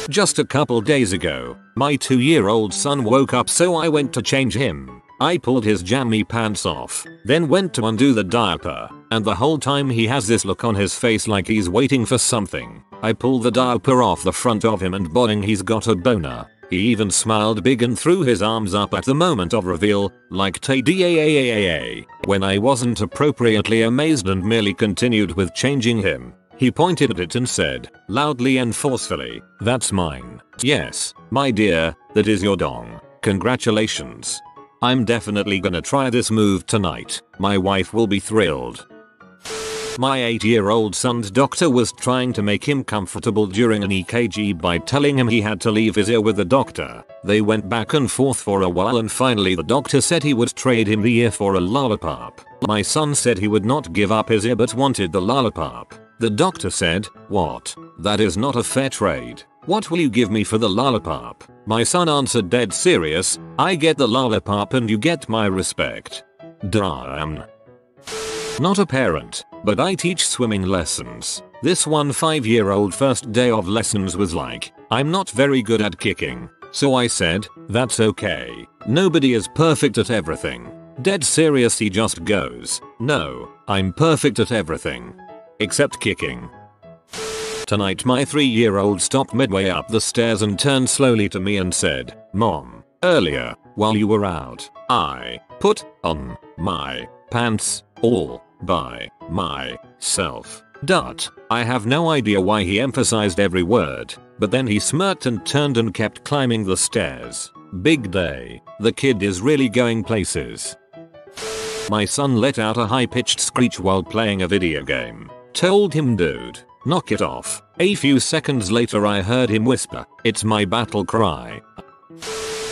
Just a couple days ago, my 2-year-old son woke up, so I went to change him. I pulled his jammy pants off, then went to undo the diaper, and the whole time he has this look on his face like he's waiting for something. I pull the diaper off the front of him and bodding, he's got a boner. He even smiled big and threw his arms up at the moment of reveal, like "Tay-da-a-a-a-a." When I wasn't appropriately amazed and merely continued with changing him, he pointed at it and said, loudly and forcefully, "That's mine." Yes, my dear, that is your dong. Congratulations. I'm definitely gonna try this move tonight. My wife will be thrilled. My 8-year-old son's doctor was trying to make him comfortable during an EKG by telling him he had to leave his ear with the doctor. They went back and forth for a while and finally the doctor said he would trade him the ear for a lollipop. My son said he would not give up his ear but wanted the lollipop. The doctor said, "What? That is not a fair trade. What will you give me for the lollipop?" My son answered dead serious, "I get the lollipop and you get my respect." Damn. Not a parent, but I teach swimming lessons. This one 5-year-old first day of lessons was like, "I'm not very good at kicking." So I said, "That's okay. Nobody is perfect at everything." Dead serious, he just goes, "No, I'm perfect at everything. Except kicking." Tonight my 3-year-old stopped midway up the stairs and turned slowly to me and said, "Mom, earlier, while you were out, I put on my pants all by myself." I have no idea why he emphasized every word, but then he smirked and turned and kept climbing the stairs. Big day. The kid is really going places. My son let out a high-pitched screech while playing a video game. Told him, "Dude, knock it off." A few seconds later I heard him whisper, "It's my battle cry."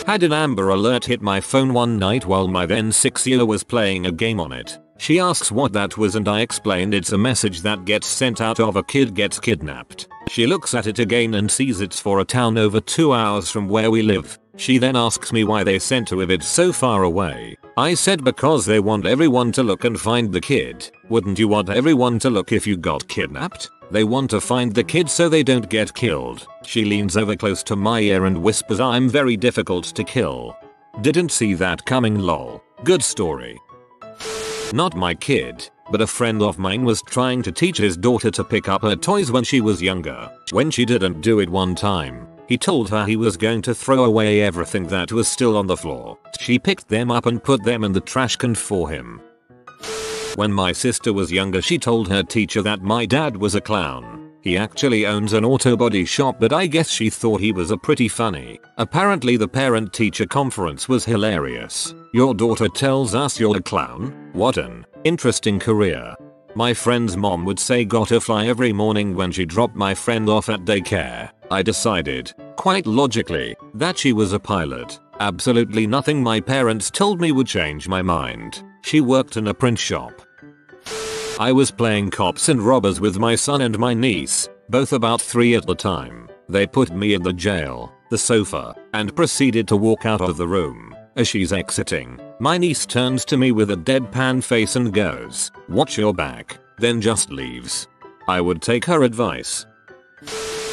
Had an Amber Alert hit my phone one night while my then 6-year-old was playing a game on it. She asks what that was and I explained it's a message that gets sent out of a kid gets kidnapped. She looks at it again and sees it's for a town over 2 hours from where we live. She then asks me why they sent her if it's so far away. I said because they want everyone to look and find the kid. Wouldn't you want everyone to look if you got kidnapped? They want to find the kid so they don't get killed. She leans over close to my ear and whispers, "I'm very difficult to kill." Didn't see that coming, lol. Good story. Not my kid, but a friend of mine was trying to teach his daughter to pick up her toys when she was younger. When she didn't do it one time, he told her he was going to throw away everything that was still on the floor. She picked them up and put them in the trash can for him. When my sister was younger, she told her teacher that my dad was a clown. He actually owns an auto body shop, but I guess she thought he was a pretty funny. Apparently the parent-teacher conference was hilarious. "Your daughter tells us you're a clown? What an interesting career." My friend's mom would say "gotta fly" every morning when she dropped my friend off at daycare. I decided, quite logically, that she was a pilot. Absolutely nothing my parents told me would change my mind. She worked in a print shop. I was playing cops and robbers with my son and my niece, both about 3 at the time. They put me in the jail, the sofa, and proceeded to walk out of the room. As she's exiting, my niece turns to me with a deadpan face and goes, "Watch your back," then just leaves. I would take her advice.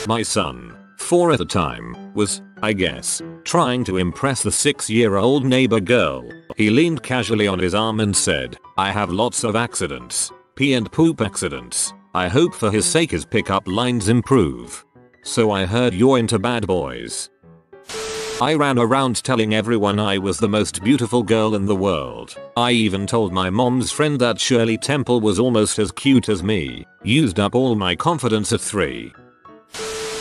My son, 4 at the time, was, I guess, trying to impress the 6-year-old neighbor girl. He leaned casually on his arm and said, "I have lots of accidents. Pee and poop accidents. I hope for his sake his pickup lines improve. So I heard you're into bad boys." I ran around telling everyone I was the most beautiful girl in the world. I even told my mom's friend that Shirley Temple was almost as cute as me. Used up all my confidence at 3.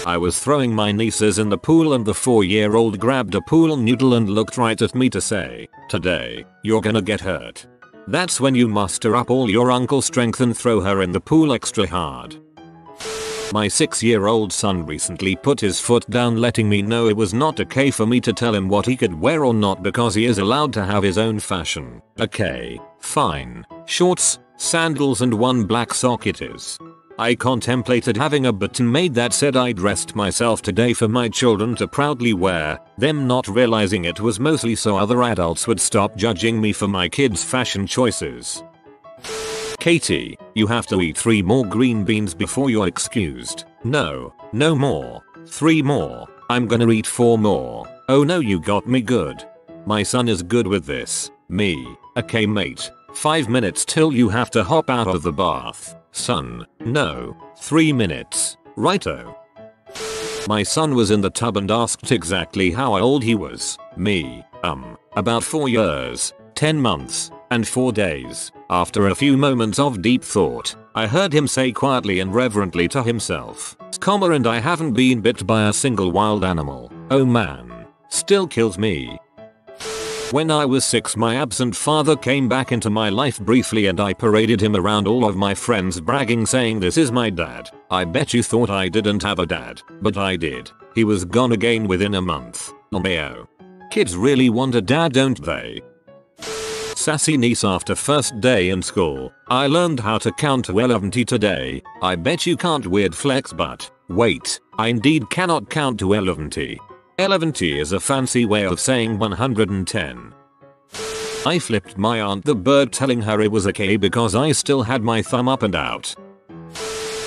I was throwing my nieces in the pool and the 4-year-old grabbed a pool noodle and looked right at me to say, "Today, you're gonna get hurt." That's when you muster up all your uncle strength and throw her in the pool extra hard. My 6-year-old son recently put his foot down, letting me know it was not okay for me to tell him what he could wear or not because he is allowed to have his own fashion. Okay, fine. Shorts, sandals and one black sock it is. I contemplated having a button made that said I dressed myself today for my children to proudly wear, them not realizing it was mostly so other adults would stop judging me for my kids' fashion choices. Katie, you have to eat 3 more green beans before you're excused. No, no more. 3 more. I'm gonna eat 4 more. Oh no, you got me good. My son is good with this. Me. Okay mate. 5 minutes till you have to hop out of the bath. Son. No. 3 minutes. Righto. My son was in the tub and asked exactly how old he was. Me. About 4 years, 10 months, and 4 days. After a few moments of deep thought, I heard him say quietly and reverently to himself, and I haven't been bit by a single wild animal. Oh man. Still kills me. When I was 6, my absent father came back into my life briefly and I paraded him around all of my friends bragging saying this is my dad. I bet you thought I didn't have a dad, but I did. He was gone again within a month. Lmao. Kids really want a dad, don't they? Sassy niece after first day in school. I learned how to count to 11 today. I bet you can't, weird flex, but wait, I indeed cannot count to 11. 11 is a fancy way of saying 110. I flipped my aunt the bird telling her it was okay because I still had my thumb up and out.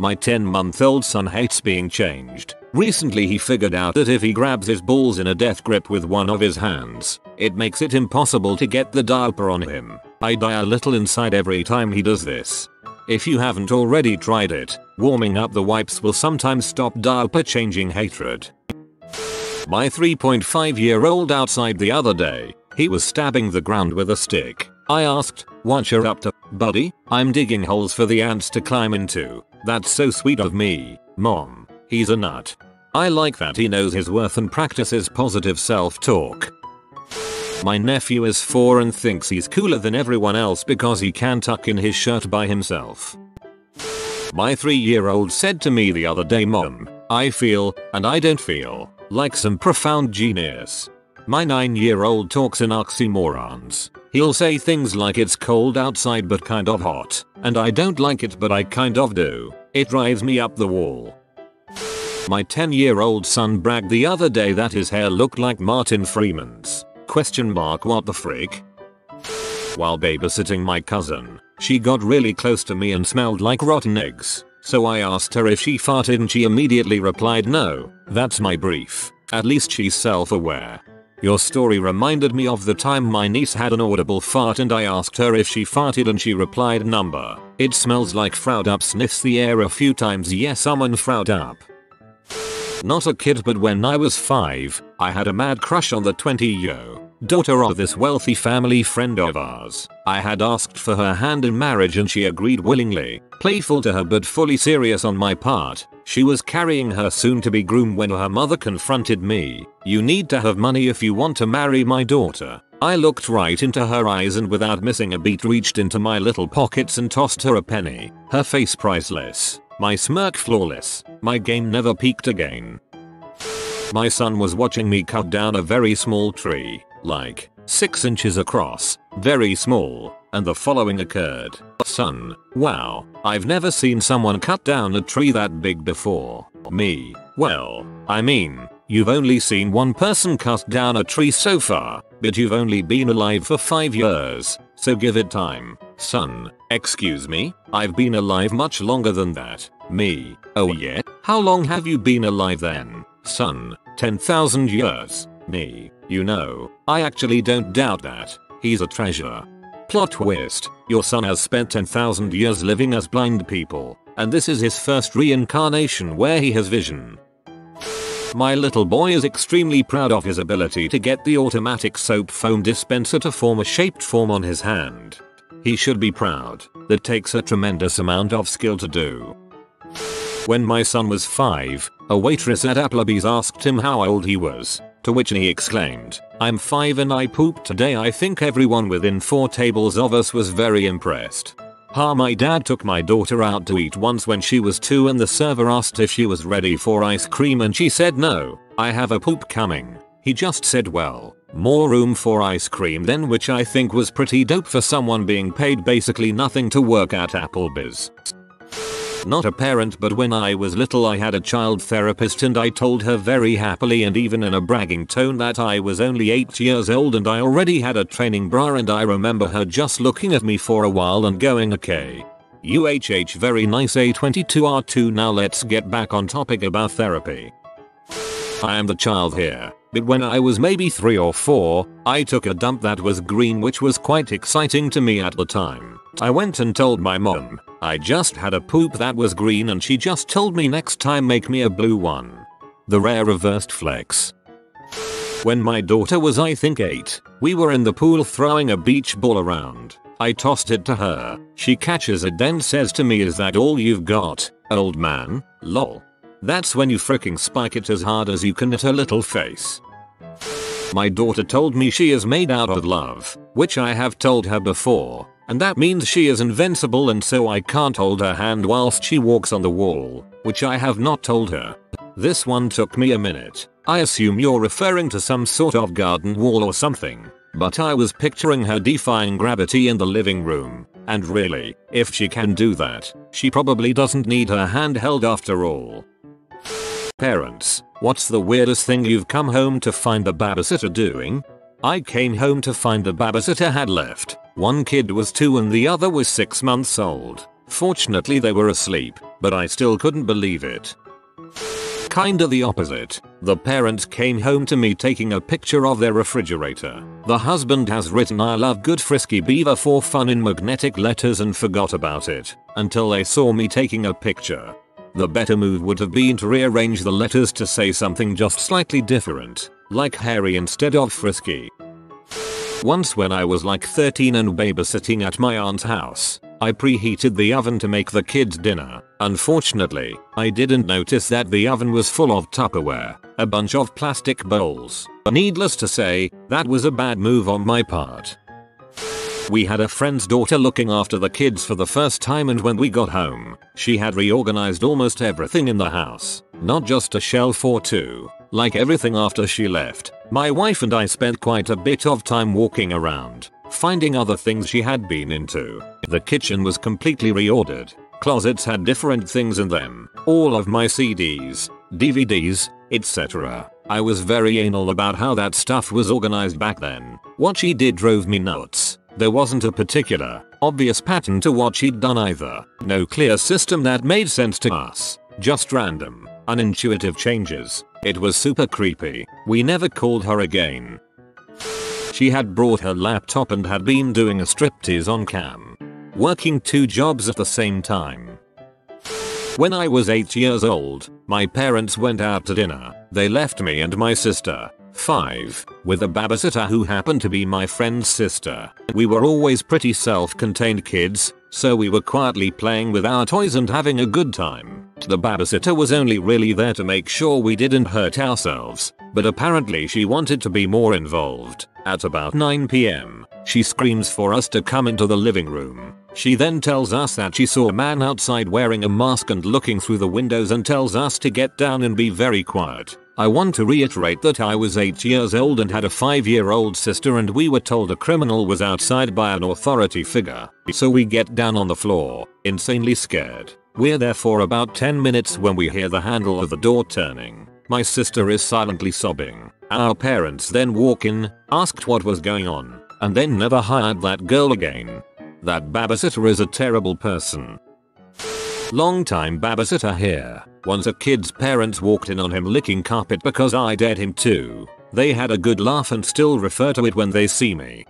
My 10-month-old son hates being changed. Recently he figured out that if he grabs his balls in a death grip with one of his hands, it makes it impossible to get the diaper on him. I die a little inside every time he does this. If you haven't already tried it, warming up the wipes will sometimes stop diaper changing hatred. My 3.5-year-old outside the other day. He was stabbing the ground with a stick. I asked, "What you're up to, buddy?" "I'm digging holes for the ants to climb into." "That's so sweet of me, Mom." He's a nut. I like that he knows his worth and practices positive self-talk. My nephew is 4 and thinks he's cooler than everyone else because he can tuck in his shirt by himself. My 3-year-old said to me the other day, "Mom, I feel, and I don't feel, like some profound genius." My 9-year-old talks in oxymorons. He'll say things like it's cold outside but kind of hot, and I don't like it but I kind of do. It drives me up the wall. My 10-year-old son bragged the other day that his hair looked like Martin Freeman's. What the frick? While babysitting my cousin, she got really close to me and smelled like rotten eggs. So I asked her if she farted and she immediately replied, "No, that's my brief." At least she's self-aware. Your story reminded me of the time my niece had an audible fart and I asked her if she farted and she replied, "Number. It smells like Fraud Up." Sniffs the air a few times. Yes, someone Fraud Up. Not a kid, but when I was 5, I had a mad crush on the 20-year-old daughter of this wealthy family friend of ours. I had asked for her hand in marriage and she agreed willingly. Playful to her but fully serious on my part. She was carrying her soon-to-be groom when her mother confronted me. "You need to have money if you want to marry my daughter." I looked right into her eyes and without missing a beat reached into my little pockets and tossed her a penny. Her face priceless. My smirk flawless. My game never peaked again. My son was watching me cut down a very small tree, like 6 inches across, very small, and the following occurred. "Son, wow, I've never seen someone cut down a tree that big before." Me, "Well, I mean, you've only seen one person cut down a tree so far, but you've only been alive for 5 years, so give it time." Son, "Excuse me, I've been alive much longer than that." Me, "Oh yeah? How long have you been alive then?" Son, 10,000 years. Me, "You know, I actually don't doubt that. He's a treasure." Plot twist, your son has spent 10,000 years living as blind people, and this is his first reincarnation where he has vision. My little boy is extremely proud of his ability to get the automatic soap foam dispenser to form a shaped form on his hand. He should be proud. That takes a tremendous amount of skill to do. When my son was 5, a waitress at Applebee's asked him how old he was, to which he exclaimed, "I'm 5 and I pooped today." I think everyone within 4 tables of us was very impressed. My dad took my daughter out to eat once when she was 2 and the server asked if she was ready for ice cream and she said no, I have a poop coming. He just said, well, more room for ice cream then, which I think was pretty dope for someone being paid basically nothing to work at Applebee's. Not a parent, but when I was little I had a child therapist and I told her very happily and even in a bragging tone that I was only 8 years old and I already had a training bra, and I remember her just looking at me for a while and going, okay. Very nice A22R2. Now let's get back on topic about therapy. I am the child here, but when I was maybe 3 or 4, I took a dump that was green, which was quite exciting to me at the time. I went and told my mom, I just had a poop that was green, and she just told me next time make me a blue one. The rare reversed flex. When my daughter was I think 8, we were in the pool throwing a beach ball around. I tossed it to her. She catches it then says to me, "Is that all you've got, old man?" Lol. That's when you fricking spike it as hard as you can at her little face. My daughter told me she is made out of love, which I have told her before, and that means she is invincible and so I can't hold her hand whilst she walks on the wall, which I have not told her. This one took me a minute. I assume you're referring to some sort of garden wall or something, but I was picturing her defying gravity in the living room, and really, if she can do that, she probably doesn't need her hand held after all. Parents, what's the weirdest thing you've come home to find the babysitter doing? I came home to find the babysitter had left. One kid was 2 and the other was 6 months old. Fortunately they were asleep, but I still couldn't believe it. Kinda the opposite. The parents came home to me taking a picture of their refrigerator. The husband has written "I love good frisky beaver" for fun in magnetic letters and forgot about it until they saw me taking a picture. The better move would have been to rearrange the letters to say something just slightly different, like hairy instead of frisky. Once when I was like 13 and babysitting at my aunt's house, I preheated the oven to make the kids dinner. Unfortunately, I didn't notice that the oven was full of Tupperware, a bunch of plastic bowls. Needless to say, that was a bad move on my part. We had a friend's daughter looking after the kids for the first time, and when we got home, she had reorganized almost everything in the house, not just a shelf or two. Like everything after she left, my wife and I spent quite a bit of time walking around, finding other things she had been into. The kitchen was completely reordered. Closets had different things in them, all of my CDs, DVDs, etc. I was very anal about how that stuff was organized back then. What she did drove me nuts. There wasn't a particular, obvious pattern to what she'd done either. No clear system that made sense to us. Just random, unintuitive changes. It was super creepy. We never called her again. She had brought her laptop and had been doing a striptease on cam. Working 2 jobs at the same time. When I was 8 years old, my parents went out to dinner. They left me and my sister, 5, with a babysitter who happened to be my friend's sister. We were always pretty self-contained kids, so we were quietly playing with our toys and having a good time. The babysitter was only really there to make sure we didn't hurt ourselves, but apparently she wanted to be more involved. At about 9 PM, she screams for us to come into the living room. She then tells us that she saw a man outside wearing a mask and looking through the windows and tells us to get down and be very quiet. I want to reiterate that I was 8 years old and had a 5-year-old sister, and we were told a criminal was outside by an authority figure. So we get down on the floor, insanely scared. We're there for about 10 minutes when we hear the handle of the door turning. My sister is silently sobbing. Our parents then walk in, asked what was going on, and then never hired that girl again. That babysitter is a terrible person. Long-time babysitter here. Once a kid's parents walked in on him licking carpet because I dared him to. They had a good laugh and still refer to it when they see me.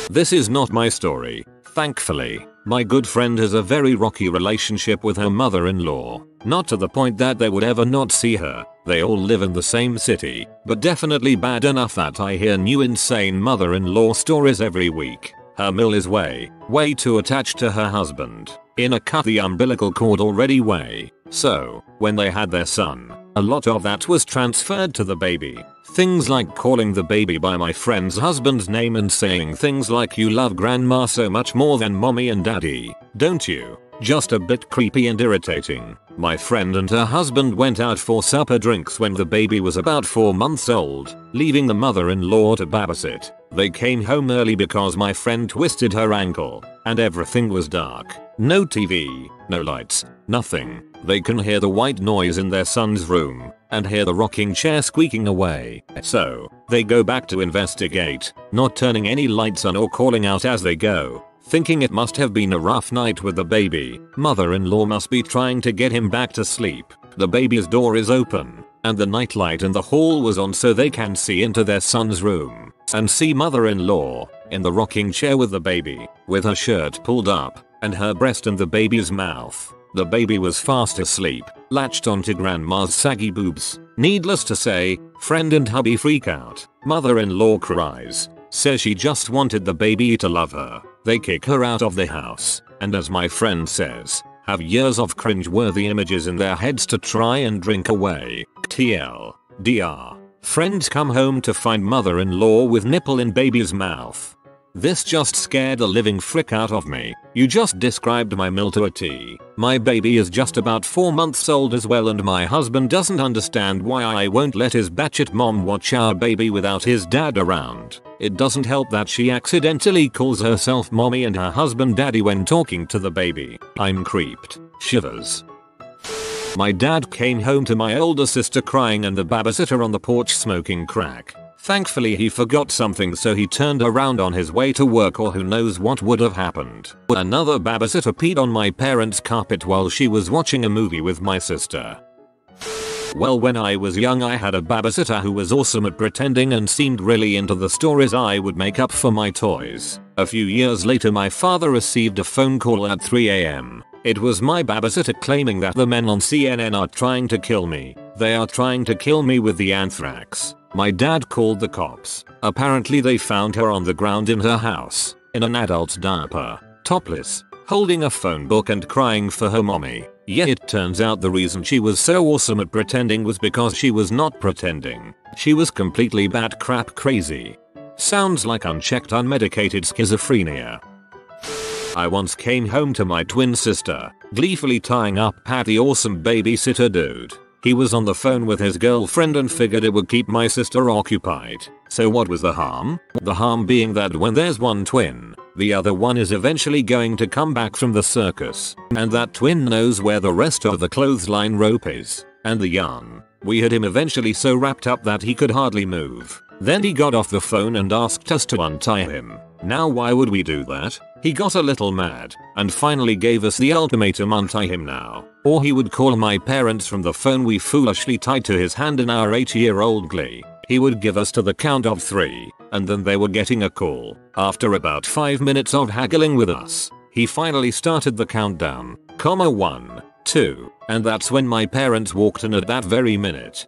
This is not my story, thankfully. My good friend has a very rocky relationship with her mother-in-law. Not to the point that they would ever not see her, They all live in the same city, but definitely bad enough that I hear new insane mother-in-law stories every week. Her mill is way too attached to her husband. In a cut the umbilical cord already way. So, when they had their son, a lot of that was transferred to the baby. Things like calling the baby by my friend's husband's name and saying things like you love grandma so much more than mommy and daddy, don't you? Just a bit creepy and irritating. My friend and her husband went out for supper drinks when the baby was about 4 months old, leaving the mother-in-law to babysit. They came home early because my friend twisted her ankle, and everything was dark. No TV, no lights, nothing. They can hear the white noise in their son's room, and hear the rocking chair squeaking away. So, they go back to investigate, not turning any lights on or calling out as they go. Thinking it must have been a rough night with the baby, mother-in-law must be trying to get him back to sleep. The baby's door is open, and the nightlight in the hall was on so they can see into their son's room, and see mother-in-law, in the rocking chair with the baby, with her shirt pulled up, and her breast in the baby's mouth. The baby was fast asleep, latched onto grandma's saggy boobs. Needless to say, friend and hubby freak out. Mother-in-law cries, says she just wanted the baby to love her. They kick her out of the house, and as my friend says, have years of cringe-worthy images in their heads to try and drink away. TLDR. Friends come home to find mother-in-law with nipple in baby's mouth. This just scared the living frick out of me. You just described my mill to a T. My baby is just about 4 months old as well, and my husband doesn't understand why I won't let his batshit mom watch our baby without his dad around. It doesn't help that she accidentally calls herself mommy and her husband daddy when talking to the baby. I'm creeped. Shivers. My dad came home to my older sister crying and the babysitter on the porch smoking crack. Thankfully he forgot something so he turned around on his way to work, or who knows what would have happened. Another babysitter peed on my parents' carpet while she was watching a movie with my sister. Well, when I was young I had a babysitter who was awesome at pretending and seemed really into the stories I would make up for my toys. A few years later my father received a phone call at 3 AM. It was my babysitter claiming that the men on CNN are trying to kill me. They are trying to kill me with the anthrax. My dad called the cops. Apparently they found her on the ground in her house, in an adult diaper, topless, holding a phone book and crying for her mommy. Yet it turns out the reason she was so awesome at pretending was because she was not pretending. She was completely bat crap crazy. Sounds like unchecked unmedicated schizophrenia. I once came home to my twin sister, gleefully tying up Pat the awesome babysitter dude. He was on the phone with his girlfriend and figured it would keep my sister occupied. So what was the harm? The harm being that when there's one twin, the other one is eventually going to come back from the circus. And that twin knows where the rest of the clothesline rope is, and the yarn. We had him eventually so wrapped up that he could hardly move. Then he got off the phone and asked us to untie him. Now why would we do that? He got a little mad and finally gave us the ultimatum: untie him now, or he would call my parents from the phone we foolishly tied to his hand in our 8-year-old glee. He would give us to the count of 3, and then they were getting a call. After about 5 minutes of haggling with us, he finally started the countdown, 1, 2, and that's when my parents walked in at that very minute.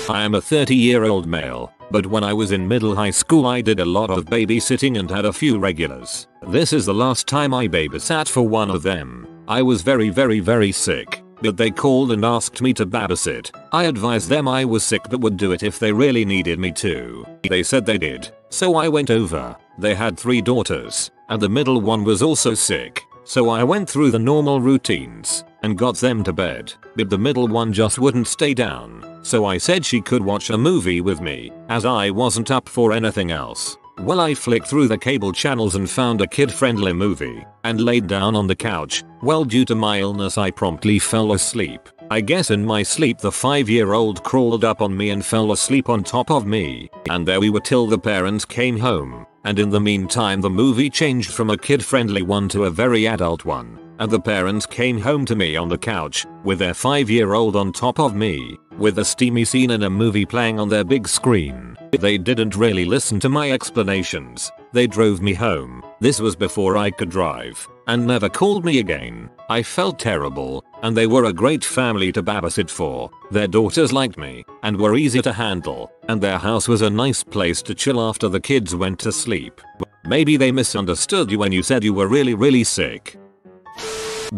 I am a 30-year-old male, but when I was in middle high school I did a lot of babysitting and had a few regulars. This is the last time I babysat for one of them. I was very sick, but they called and asked me to babysit. I advised them I was sick but would do it if they really needed me to. They said they did, so I went over. They had 3 daughters, and the middle one was also sick. So I went through the normal routines and got them to bed, but the middle one just wouldn't stay down. So I said she could watch a movie with me, as I wasn't up for anything else. Well, I flicked through the cable channels and found a kid-friendly movie, and laid down on the couch. Well, due to my illness I promptly fell asleep. I guess in my sleep the 5-year-old crawled up on me and fell asleep on top of me. And there we were till the parents came home. And in the meantime the movie changed from a kid-friendly one to a very adult one. And the parents came home to me on the couch, with their 5-year-old on top of me, with a steamy scene in a movie playing on their big screen. They didn't really listen to my explanations. They drove me home. This was before I could drive. and never called me again. I felt terrible, and they were a great family to babysit for. Their daughters liked me and were easy to handle, and their house was a nice place to chill after the kids went to sleep. Maybe they misunderstood you when you said you were really sick.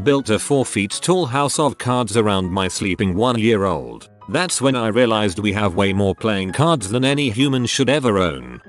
Built a 4 feet tall house of cards around my sleeping 1-year-old. That's when I realized we have way more playing cards than any human should ever own.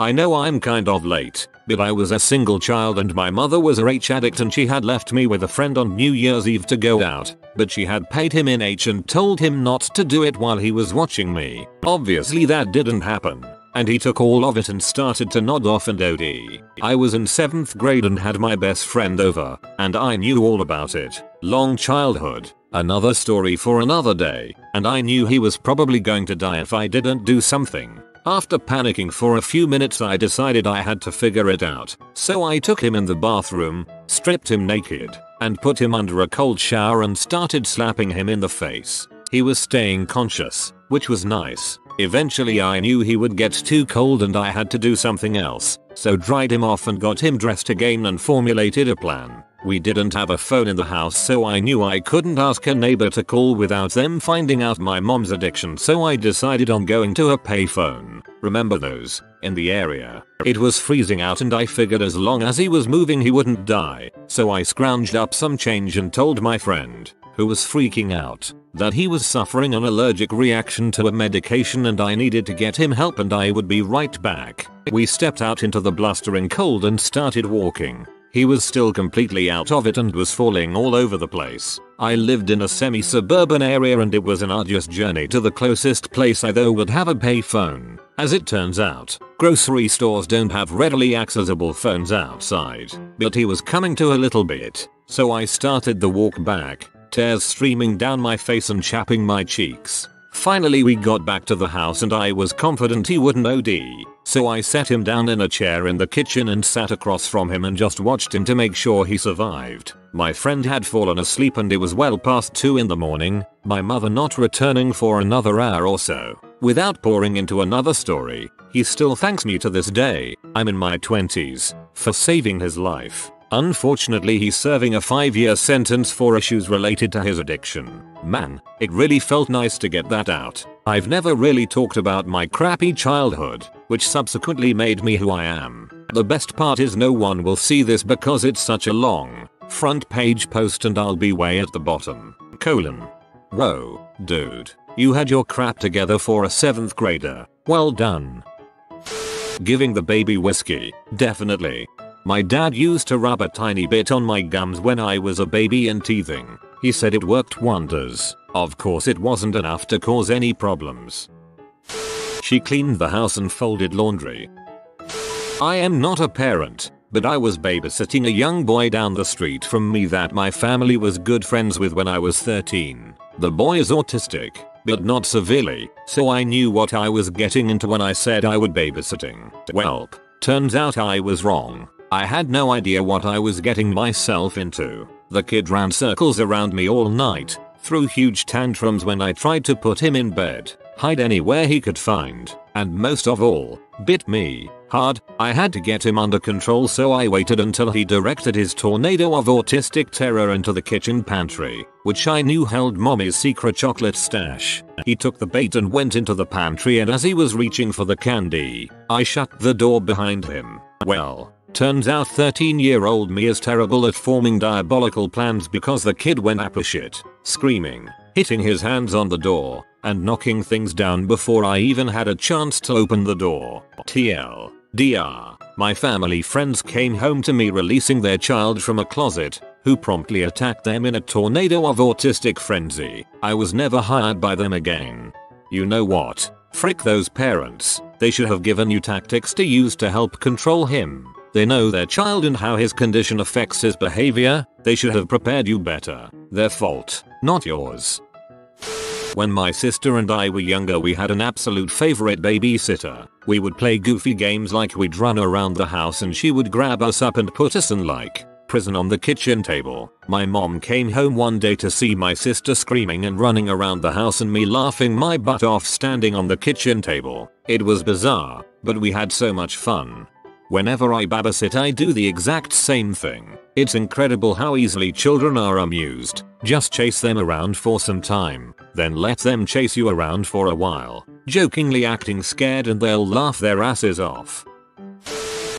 I know I'm kind of late, but I was a single child and my mother was a H addict and she had left me with a friend on New Year's Eve to go out, but she had paid him in H and told him not to do it while he was watching me. Obviously that didn't happen, and he took all of it and started to nod off and OD. I was in 7th grade and had my best friend over, and I knew all about it. Long childhood. Another story for another day, and I knew he was probably going to die if I didn't do something. After panicking for a few minutes I decided I had to figure it out, so I took him in the bathroom, stripped him naked, and put him under a cold shower and started slapping him in the face. He was staying conscious, which was nice. Eventually I knew he would get too cold and I had to do something else, so dried him off and got him dressed again and formulated a plan. We didn't have a phone in the house so I knew I couldn't ask a neighbor to call without them finding out my mom's addiction, so I decided on going to a payphone. Remember those? In the area. It was freezing out and I figured as long as he was moving he wouldn't die, so I scrounged up some change and told my friend, who was freaking out, that he was suffering an allergic reaction to a medication and I needed to get him help and I would be right back. We stepped out into the blustering cold and started walking. He was still completely out of it and was falling all over the place. I lived in a semi-suburban area and it was an arduous journey to the closest place I though would have a payphone. As it turns out, grocery stores don't have readily accessible phones outside. But he was coming to a little bit, so I started the walk back, tears streaming down my face and chapping my cheeks. Finally we got back to the house and I was confident he wouldn't OD, so I sat him down in a chair in the kitchen and sat across from him and just watched him to make sure he survived. My friend had fallen asleep and it was well past 2 in the morning, my mother not returning for another hour or so. Without pouring into another story, he still thanks me to this day, I'm in my 20s, for saving his life. Unfortunately he's serving a 5-year sentence for issues related to his addiction. Man, it really felt nice to get that out. I've never really talked about my crappy childhood, which subsequently made me who I am. The best part is no one will see this because it's such a long front page post and I'll be way at the bottom. : Whoa, dude, you had your crap together for a 7th grader. Well done. Giving the baby whiskey, definitely. My dad used to rub a tiny bit on my gums when I was a baby and teething. He said it worked wonders. Of course it wasn't enough to cause any problems. She cleaned the house and folded laundry. I am not a parent, but I was babysitting a young boy down the street from me that my family was good friends with when I was 13. The boy is autistic, but not severely, so I knew what I was getting into when I said I would babysitting. Welp, turns out I was wrong. I had no idea what I was getting myself into. The kid ran circles around me all night, threw huge tantrums when I tried to put him in bed, hide anywhere he could find, and most of all, bit me hard. I had to get him under control, so I waited until he directed his tornado of autistic terror into the kitchen pantry, which I knew held mommy's secret chocolate stash. He took the bait and went into the pantry, and as he was reaching for the candy, I shut the door behind him. Well, turns out 13-year-old me is terrible at forming diabolical plans because the kid went apeshit, screaming, hitting his hands on the door, and knocking things down before I even had a chance to open the door. TLDR, my family friends came home to me releasing their child from a closet, who promptly attacked them in a tornado of autistic frenzy. I was never hired by them again. You know what? Frick those parents, they should have given you tactics to use to help control him. They know their child and how his condition affects his behavior. They should have prepared you better. Their fault, not yours. When my sister and I were younger, we had an absolute favorite babysitter. We would play goofy games like we'd run around the house and she would grab us up and put us in like prison on the kitchen table. My mom came home one day to see my sister screaming and running around the house and me laughing my butt off standing on the kitchen table. It was bizarre, but we had so much fun. Whenever I babysit I do the exact same thing. It's incredible how easily children are amused. Just chase them around for some time, then let them chase you around for a while, jokingly acting scared, and they'll laugh their asses off.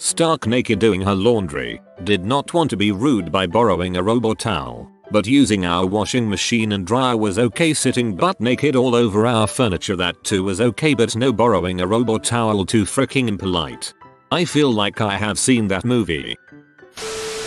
Stark naked doing her laundry. Did not want to be rude by borrowing a robot towel, but using our washing machine and dryer was okay. Sitting butt naked all over our furniture, that too was okay, but no borrowing a robot towel, too freaking impolite. I feel like I have seen that movie.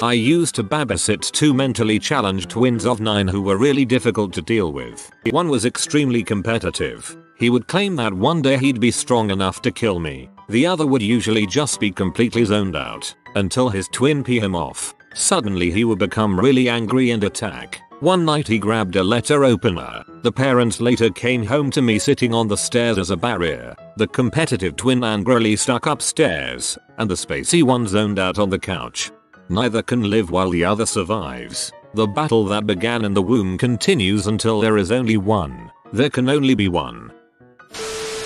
I used to babysit 2 mentally challenged twins of 9 who were really difficult to deal with. One was extremely competitive. He would claim that one day he'd be strong enough to kill me. The other would usually just be completely zoned out until his twin pee him off. Suddenly he would become really angry and attack. One night he grabbed a letter opener. The parents later came home to me sitting on the stairs as a barrier. The competitive twin angrily stuck upstairs, and the spacey one zoned out on the couch. Neither can live while the other survives. The battle that began in the womb continues until there is only one. There can only be one.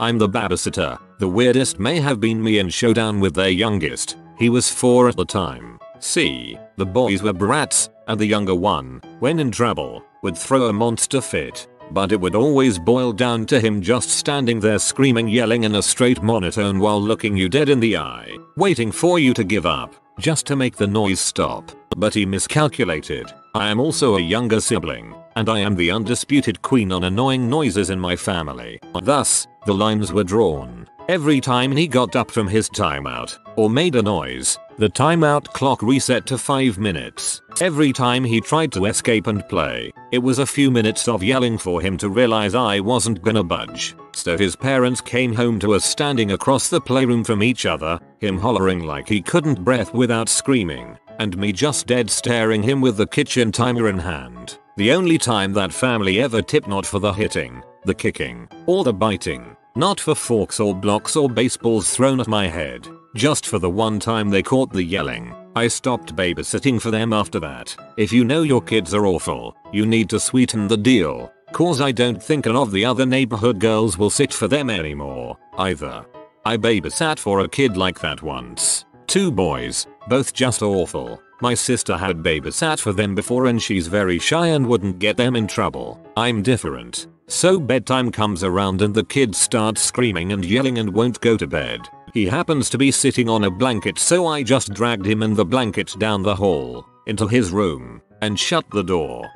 I'm the babysitter. The weirdest may have been me in showdown with their youngest. He was 4 at the time. See, the boys were brats, and the younger one, when in trouble, would throw a monster fit. But it would always boil down to him just standing there screaming, yelling in a straight monotone while looking you dead in the eye, waiting for you to give up, just to make the noise stop. But he miscalculated. I am also a younger sibling, and I am the undisputed queen on annoying noises in my family. Thus, the lines were drawn. Every time he got up from his timeout, or made a noise, the timeout clock reset to 5 minutes. Every time he tried to escape and play, it was a few minutes of yelling for him to realize I wasn't gonna budge. So his parents came home to us standing across the playroom from each other, him hollering like he couldn't breathe without screaming, and me just dead staring him with the kitchen timer in hand. The only time that family ever tipped, not for the hitting, the kicking, or the biting. Not for forks or blocks or baseballs thrown at my head. Just for the one time they caught the yelling. I stopped babysitting for them after that. If you know your kids are awful, you need to sweeten the deal. Cause I don't think none of the other neighborhood girls will sit for them anymore, either. I babysat for a kid like that once. 2 boys, both just awful. My sister had babysat for them before and she's very shy and wouldn't get them in trouble. I'm different. So bedtime comes around and the kid starts screaming and yelling and won't go to bed. He happens to be sitting on a blanket, so I just dragged him and the blanket down the hall, into his room, and shut the door.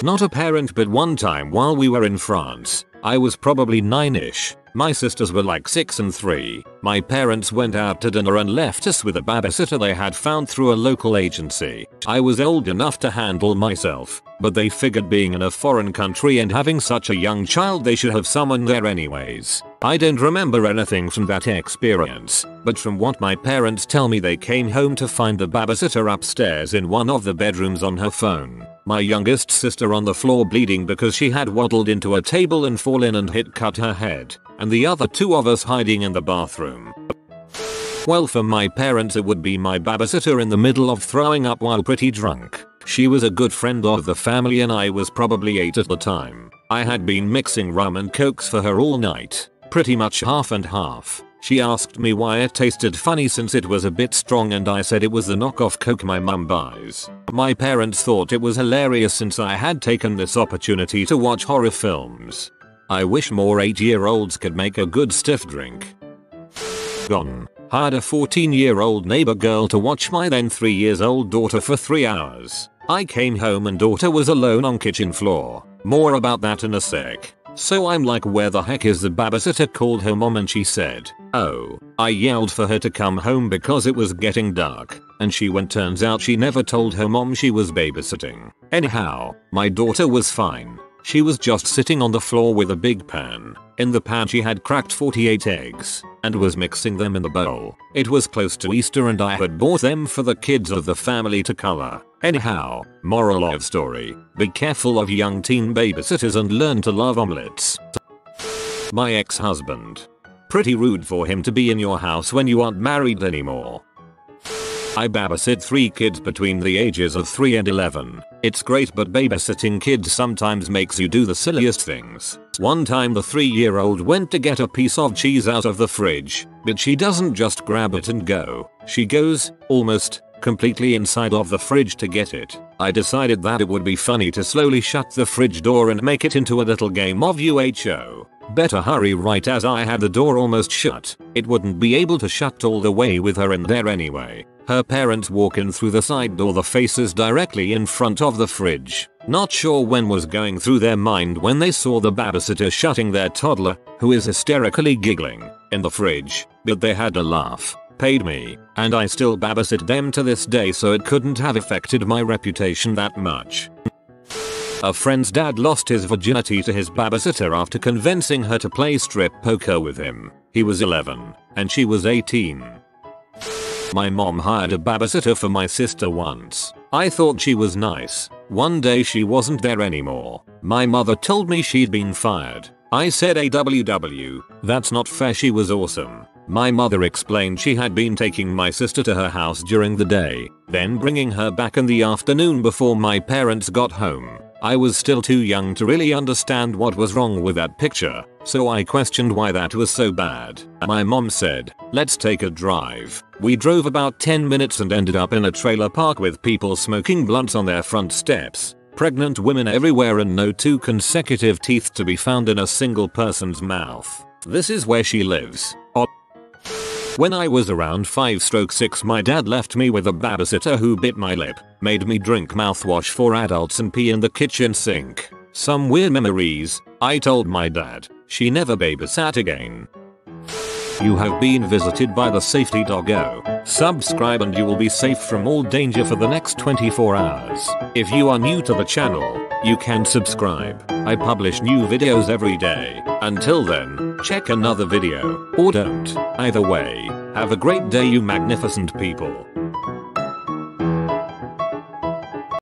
Not a parent, but one time while we were in France, I was probably 9ish. My sisters were like 6 and 3. My parents went out to dinner and left us with a babysitter they had found through a local agency. I was old enough to handle myself, but they figured being in a foreign country and having such a young child they should have someone there anyways. I don't remember anything from that experience, but from what my parents tell me, they came home to find the babysitter upstairs in one of the bedrooms on her phone. My youngest sister on the floor bleeding because she had waddled into a table and fallen and cut her head, and the other 2 of us hiding in the bathroom. Well, for my parents it would be my babysitter in the middle of throwing up while pretty drunk. She was a good friend of the family and I was probably 8 at the time. I had been mixing rum and cokes for her all night, pretty much half and half. She asked me why it tasted funny since it was a bit strong, and I said it was the knockoff coke my mum buys. My parents thought it was hilarious since I had taken this opportunity to watch horror films. I wish more 8-year-olds could make a good stiff drink. Gone. Hired a 14-year-old neighbor girl to watch my then 3-year-old daughter for 3 hours. I came home and daughter was alone on kitchen floor. More about that in a sec. So I'm like, where the heck is the babysitter? Called her mom and she said, oh. I yelled for her to come home because it was getting dark, and she went. Turns out she never told her mom she was babysitting. Anyhow, my daughter was fine. She was just sitting on the floor with a big pan. In the pan she had cracked 48 eggs and was mixing them in the bowl. It was close to Easter and I had bought them for the kids of the family to color. Anyhow, moral of story, be careful of young teen babysitters and learn to love omelets. My ex-husband. Pretty rude for him to be in your house when you aren't married anymore. I babysit 3 kids between the ages of 3 and 11. It's great, but babysitting kids sometimes makes you do the silliest things. One time the 3-year-old went to get a piece of cheese out of the fridge, but she doesn't just grab it and go. She goes, almost, completely inside of the fridge to get it. I decided that it would be funny to slowly shut the fridge door and make it into a little game of UHO. Better hurry, right as I had the door almost shut. It wouldn't be able to shut all the way with her in there anyway. Her parents walk in through the side door, the faces directly in front of the fridge. Not sure when was going through their mind when they saw the babysitter shutting their toddler, who is hysterically giggling, in the fridge, but they had to laugh. Paid me, and I still babysit them to this day, so it couldn't have affected my reputation that much. A friend's dad lost his virginity to his babysitter after convincing her to play strip poker with him. He was 11, and she was 18. My mom hired a babysitter for my sister once. I thought she was nice. One day she wasn't there anymore. My mother told me she'd been fired. I said AWW, that's not fair, she was awesome. My mother explained she had been taking my sister to her house during the day, then bringing her back in the afternoon before my parents got home. I was still too young to really understand what was wrong with that picture, so I questioned why that was so bad. My mom said, let's take a drive. We drove about 10 minutes and ended up in a trailer park with people smoking blunts on their front steps, pregnant women everywhere, and no 2 consecutive teeth to be found in a single person's mouth. This is where she lives. When I was around 5/6, my dad left me with a babysitter who bit my lip, made me drink mouthwash for adults and pee in the kitchen sink. Some weird memories. I told my dad. She never babysat again. You have been visited by the safety doggo. Subscribe and you will be safe from all danger for the next 24 hours. If you are new to the channel, you can subscribe. I publish new videos every day. Until then, check another video, or don't. Either way, have a great day, you magnificent people.